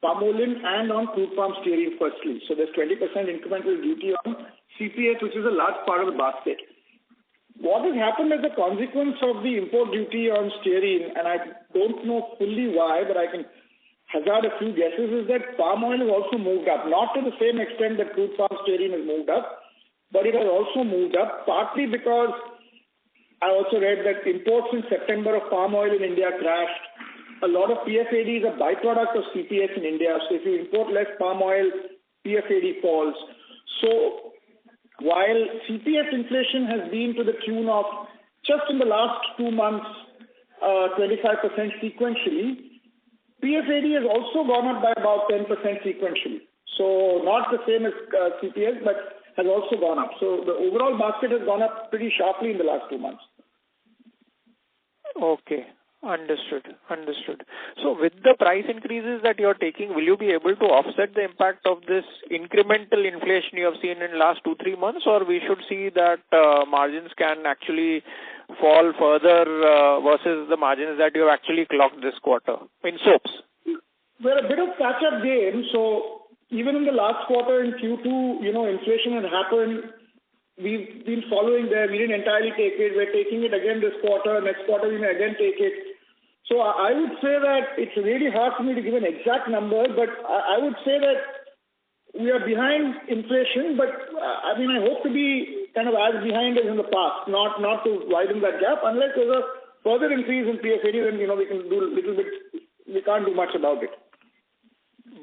palmolin and on crude palm stearine firstly. So there's 20% incremental duty on CPS, which is a large part of the basket. What has happened as a consequence of the import duty on stearine, and I don't know fully why, but I can hazard a few guesses, is that palm oil has also moved up. Not to the same extent that crude palm stearine has moved up, but it has also moved up, partly because I also read that imports in September of palm oil in India crashed. A lot of PFAD is a byproduct of CPS in India. So if you import less palm oil, PFAD falls. So while CPS inflation has been to the tune of, just in the last 2 months, 25% sequentially, PFAD has also gone up by about 10% sequentially. So not the same as CPS, but has also gone up. So the overall basket has gone up pretty sharply in the last 2 months. Okay. Understood. So with the price increases that you're taking, will you be able to offset the impact of this incremental inflation you have seen in the last 2-3 months, or we should see that margins can actually fall further versus the margins that you have actually clocked this quarter in soaps? We're a bit of catch-up game, so even in the last quarter in Q2, inflation had happened. We've been following there. We didn't entirely take it. We're taking it again this quarter. Next quarter, we may again take it. So I would say that it's really hard for me to give an exact number, but I would say that we are behind inflation, but I hope to be kind of as behind as in the past, not to widen that gap. Unless there's a further increase in PFAD, then, we can do a little bit, we can't do much about it.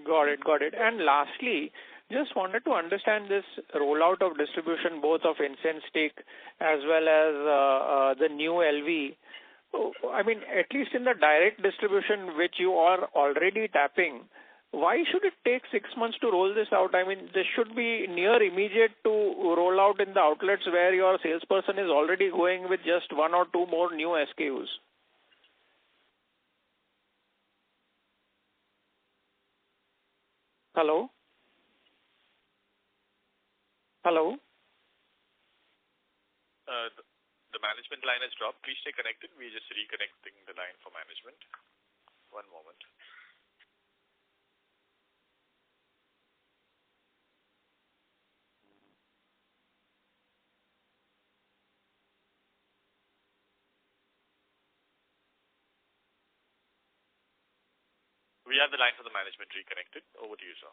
Got it. And lastly, just wanted to understand this rollout of distribution, both of incense stick as well as the new LV. At least in the direct distribution which you are already tapping, why should it take 6 months to roll this out? This should be near immediate to roll out in the outlets where your salesperson is already going with just 1 or 2 more new SKUs. Hello? The management line has dropped. Please stay connected. We're just reconnecting the line for management. One moment. We have the line for the management reconnected. Over to you, sir.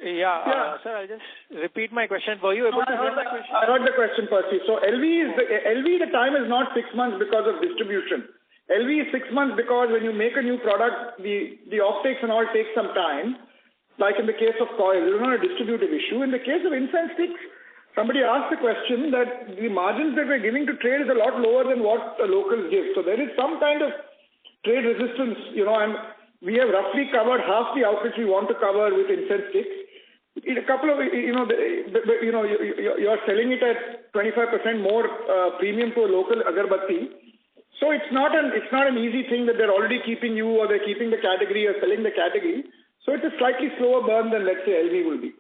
Sir, I'll just repeat my question. Were you able to hear my question? I heard the question, Percy. So LV, the time is not 6 months because of distribution. LV is 6 months because when you make a new product, the offtakes and all take some time. Like in the case of coils, it's not a distributive issue. In the case of incense sticks, somebody asked the question that the margins that we're giving to trade is a lot lower than what the locals give. So there is some kind of trade resistance, and we have roughly covered half the outlets we want to cover with incense sticks. In a couple of, you're selling it at 25% more premium to a local agarbatti. So it's not an easy thing that they're already keeping you or they're keeping the category or selling the category. So it's a slightly slower burn than, let's say, LV will be.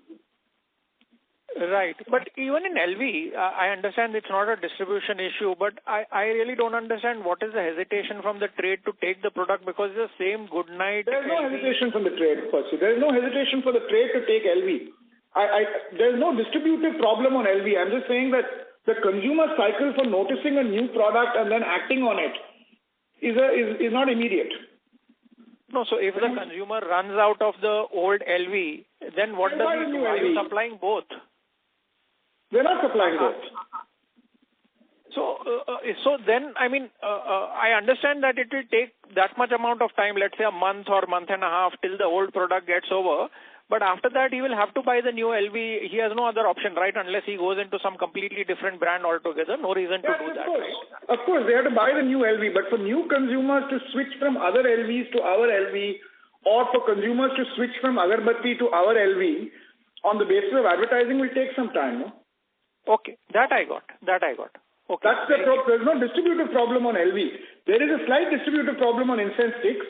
Right. But even in LV, I understand it's not a distribution issue, but I really don't understand what is the hesitation from the trade to take the product, because it's the same good night. There's no hesitation from the trade, Percy. There's no hesitation for the trade to take LV. There's no distributive problem on LV. I'm just saying that the consumer cycle for noticing a new product and then acting on it is not immediate. No, so if the consumer runs out of the old LV, then what does he do? Are you supplying both? We're not supplying both. So then, I understand that it will take that much amount of time, let's say a month or month and a half till the old product gets over. But after that, he will have to buy the new LV. He has no other option, right? Unless he goes into some completely different brand altogether. No reason to do that, right? Of course, they have to buy the new LV. But for new consumers to switch from other LVs to our LV, or for consumers to switch from agarbatti to our LV on the basis of advertising will take some time, no? Okay, that I got. Okay. That's the problem. There's no distributive problem on LV. There is a slight distributive problem on incense sticks.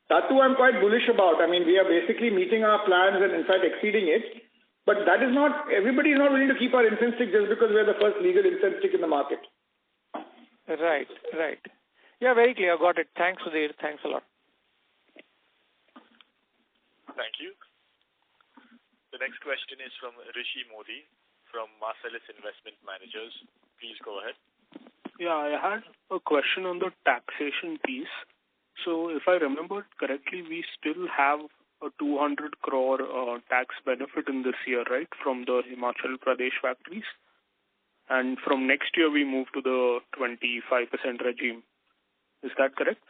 That too I'm quite bullish about. We are basically meeting our plans and in fact exceeding it. But that is not, everybody is not willing to keep our incense stick just because we are the first legal incense stick in the market. Right. Yeah, very clear. Got it. Thanks, Sudhir. Thanks a lot. Thank you. The next question is from Rishi Modi from Marcellus Investment Managers. Please go ahead. Yeah, I had a question on the taxation piece. So if I remember correctly, we still have a 200 crore tax benefit in this year, right, from the Himachal Pradesh factories. And from next year, we move to the 25% regime. Is that correct?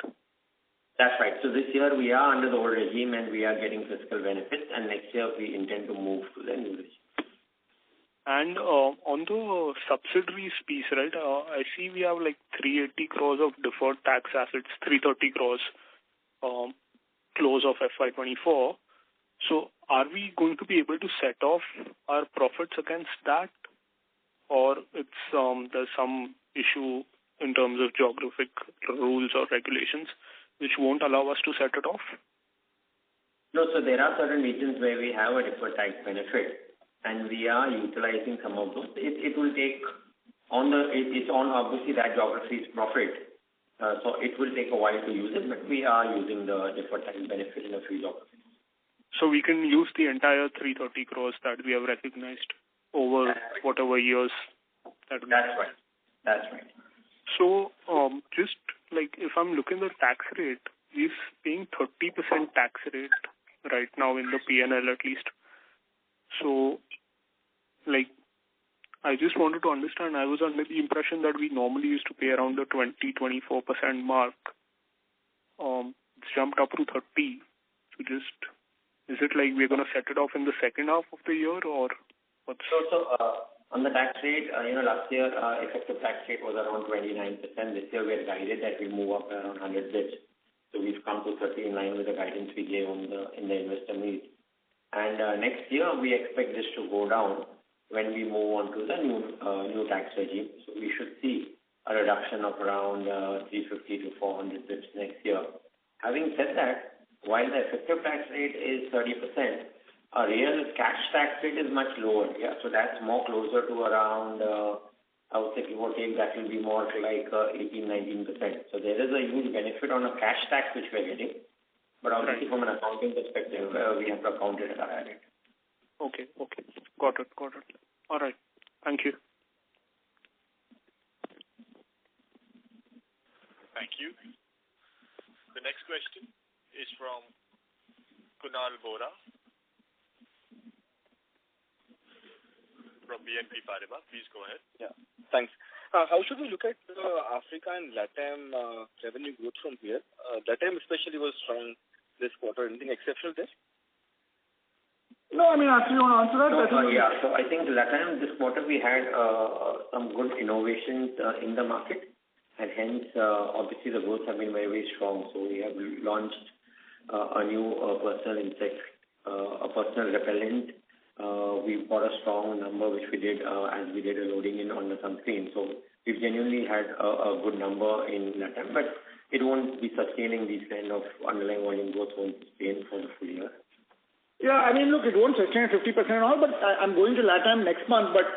That's right. So this year, we are under the old regime and we are getting fiscal benefits. And next year, we intend to move to the new regime. And on the subsidiaries piece, right, I see we have like 380 crores of deferred tax assets, 330 crores close of FY24. So are we going to be able to set off our profits against that? Or it's there's some issue in terms terms of geographic rules or regulations which won't allow us to set it off? No, so there are certain regions where we have a deferred tax benefit, and we are utilizing some of those. It will take it's on obviously that geography's profit, so it will take a while to use it, but we are using the deferred tax benefit in a few geographies. So we can use the entire 330 crores that we have recognized over whatever years. That's right. That's right. So just like if I'm looking at the tax rate, we're paying 30% tax rate right now in the P&L at least. So like I just wanted to understand, I was under the impression that we normally used to pay around the 20-24% mark. It's jumped up to 30. So just, is it like we're going to set it off in the second half of the year or what's... So on the tax rate, last year effective tax rate was around 29%. This year we are guided that we move up around 100 bits. So we've come to 30 in line with the guidance we gave in the investor meet. And next year we expect this to go down when we move on to the new tax regime. So we should see a reduction of around 350 to 400 bits next year. Having said that, while the effective tax rate is 30%, a real cash tax rate is much lower. Yeah, so that's more closer to around, I would say, give or take, that will be more like 18-19%. So there is a huge benefit on a cash tax which we're getting. But obviously from an accounting perspective, we have to account it at a higher rate. Okay. Got it. All right. Thank you. Thank you. The next question is from Kunal Bora from BNP Paribas. Please go ahead. Yeah, thanks. How should we look at Africa and LATAM revenue growth from here? LATAM especially was strong this quarter. Anything exceptional there? No, I mean, actually, you want to answer that? So I think LATAM this quarter we had some good innovations in the market, and hence obviously the growth have been very, very strong. So we have launched a new personal insect, a personal repellent. We've got a strong number which we did as we did a loading in on the sunscreen. So we've genuinely had a good number in LATAM, but it won't be sustaining these kind of underlying volume growth won't sustain for the full year. Yeah, I mean, look, it won't sustain 50% and all, but I'm going to LATAM next month. But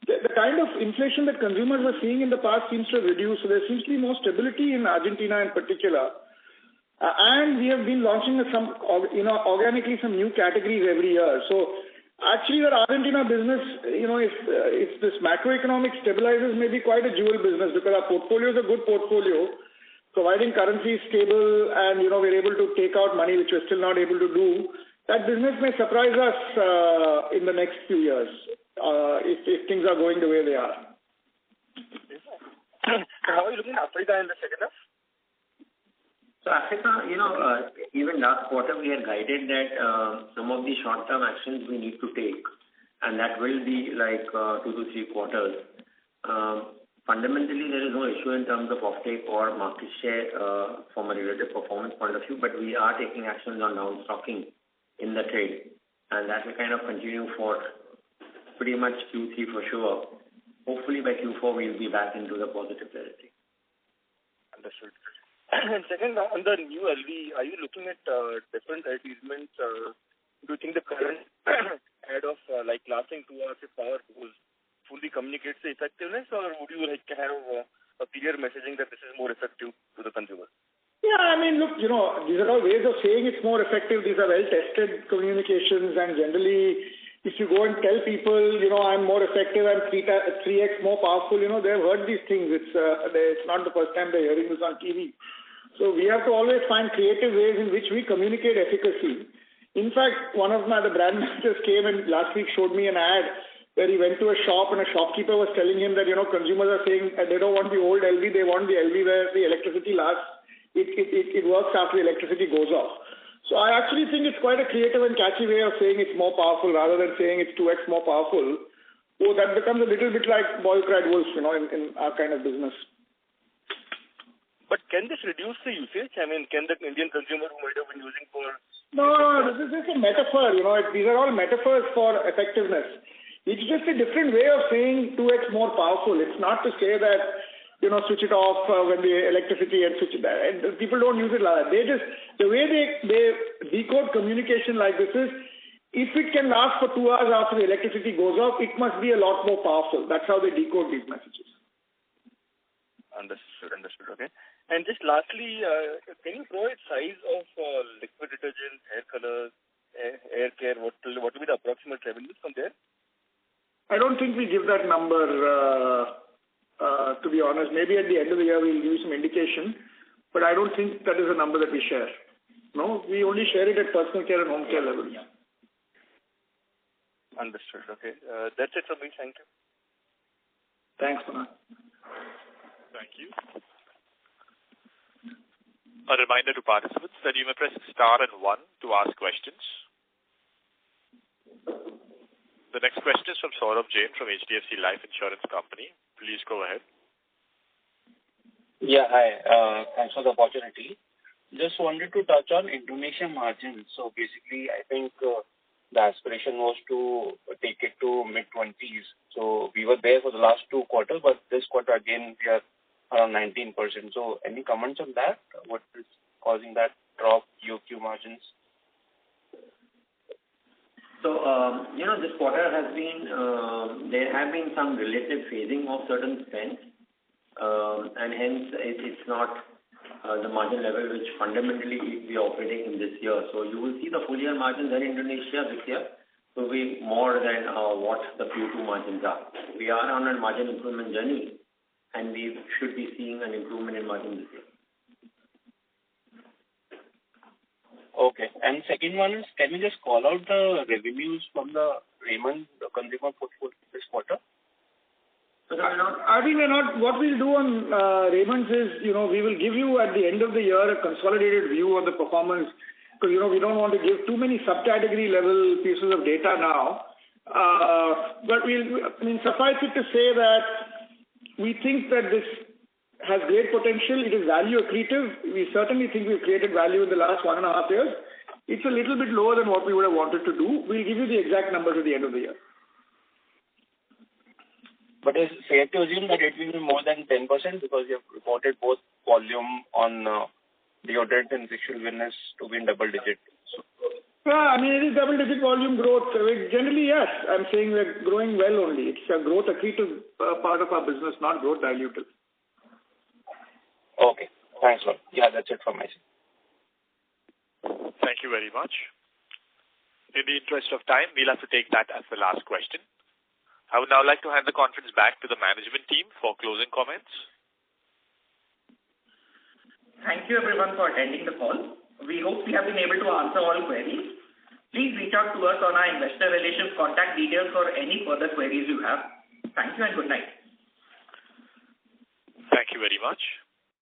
the kind of inflation that consumers were seeing in the past seems to have reduced. So there seems to be more stability in Argentina in particular. And we have been launching organically some new categories every year. So actually, the Argentina business, if this macroeconomic stabilizes, may be quite a jewel business because our portfolio is a good portfolio, providing currency is stable, and we're able to take out money which we're still not able to do. That business may surprise us in the next few years if things are going the way they are. How are you looking at Africa in the second half? So Africa, even last quarter we had guided that some of the short-term actions we need to take, and that will be like 2 to 3 quarters. Fundamentally, there is no issue in terms of offtake or market share from a relative performance point of view, but we are taking actions on downstocking in the trade, and that will kind of continue for pretty much Q3 for sure. Hopefully by Q4 we'll be back into the positive territory. Understood. And second, on the new LV, are you looking at different advertisements? Do you think the current ad of like lasting 2 hours of power fully communicates the effectiveness, or would you like to have a clear messaging that this is more effective to the consumer? Yeah, I mean, look, these are all ways of saying it's more effective. These are well-tested communications, and generally, if you go and tell people, I'm more effective and 3x more powerful, they've heard these things. It's not the first time they're hearing this on TV. So we have to always find creative ways in which we communicate efficacy. In fact, one of the brand managers came and last week showed me an ad where he went to a shop and a shopkeeper was telling him that, consumers are saying they don't want the old LV, they want the LV where the electricity lasts. It works after the electricity goes off. So I actually think it's quite a creative and catchy way of saying it's more powerful rather than saying it's 2x more powerful. So that becomes a little bit like boy cried wolf, in our kind of business. But can this reduce the usage? I mean, can the Indian consumer who might have been using for... No, this is just a metaphor. These are all metaphors for effectiveness. It's just a different way of saying 2x more powerful. It's not to say that switch it off when the electricity and switch it back. And people don't use it like that. The way they decode communication like this is, if it can last for 2 hours after the electricity goes off, it must be a lot more powerful. That's how they decode these messages. Understood. Okay. And just lastly, can you provide size of liquid detergent, hair colors, hair care? What will be the approximate revenues from there? I don't think we give that number, to be honest. Maybe at the end of the year we'll give you some indication, but I don't think that is a number that we share. No, we only share it at personal care and home care level. Yeah. Understood. Okay. That's it from me. Thank you. Thanks, Manoj. Thank you. A reminder to participants that you may press star and 1 to ask questions. The next question is from Saurabh Jain from HDFC Life Insurance Company. Please go ahead. Yeah, hi. Thanks for the opportunity. Just wanted to touch on Indonesia margins. So basically, I think the aspiration was to take it to mid-20s. So we were there for the last 2 quarters, but this quarter again we are around 19%. So any comments on that? What is causing that drop QoQ margins? So, this quarter has been, there have been some relative phasing of certain spends, and hence it's not the margin level which fundamentally we are operating in this year. So you will see the full year margins in Indonesia this year will be more than what the Q2 margins are. We are on a margin improvement journey, and we should be seeing an improvement in margin this year. Okay. And second one is, can you just call out the revenues from the Raymond consumer portfolio this quarter? So I think what we'll do on Raymond's is, we will give you at the end of the year a consolidated view on the performance, because, we don't want to give too many subcategory level pieces of data now. But suffice it to say that we think that this has great potential. It is value accretive. We certainly think we've created value in the last 1.5 years. It's a little bit lower than what we would have wanted to do. We'll give you the exact numbers at the end of the year. But is it fair to assume that it will be more than 10% because you have reported both volume on deodorant and sexual wellness to be in double digit? Yeah, it is double-digit volume growth. Generally, yes. I'm saying we're growing well only. It's a growth accretive part of our business, not growth dilutive. Okay. Thanks a lot. Yeah, that's it from my side. Thank you very much. In the interest of time, we'll have to take that as the last question. I would now like to hand the conference back to the management team for closing comments. Thank you everyone for attending the call. We hope we have been able to answer all queries. Please reach out to us on our investor relations contact details for any further queries you have. Thank you and good night. Thank you very much.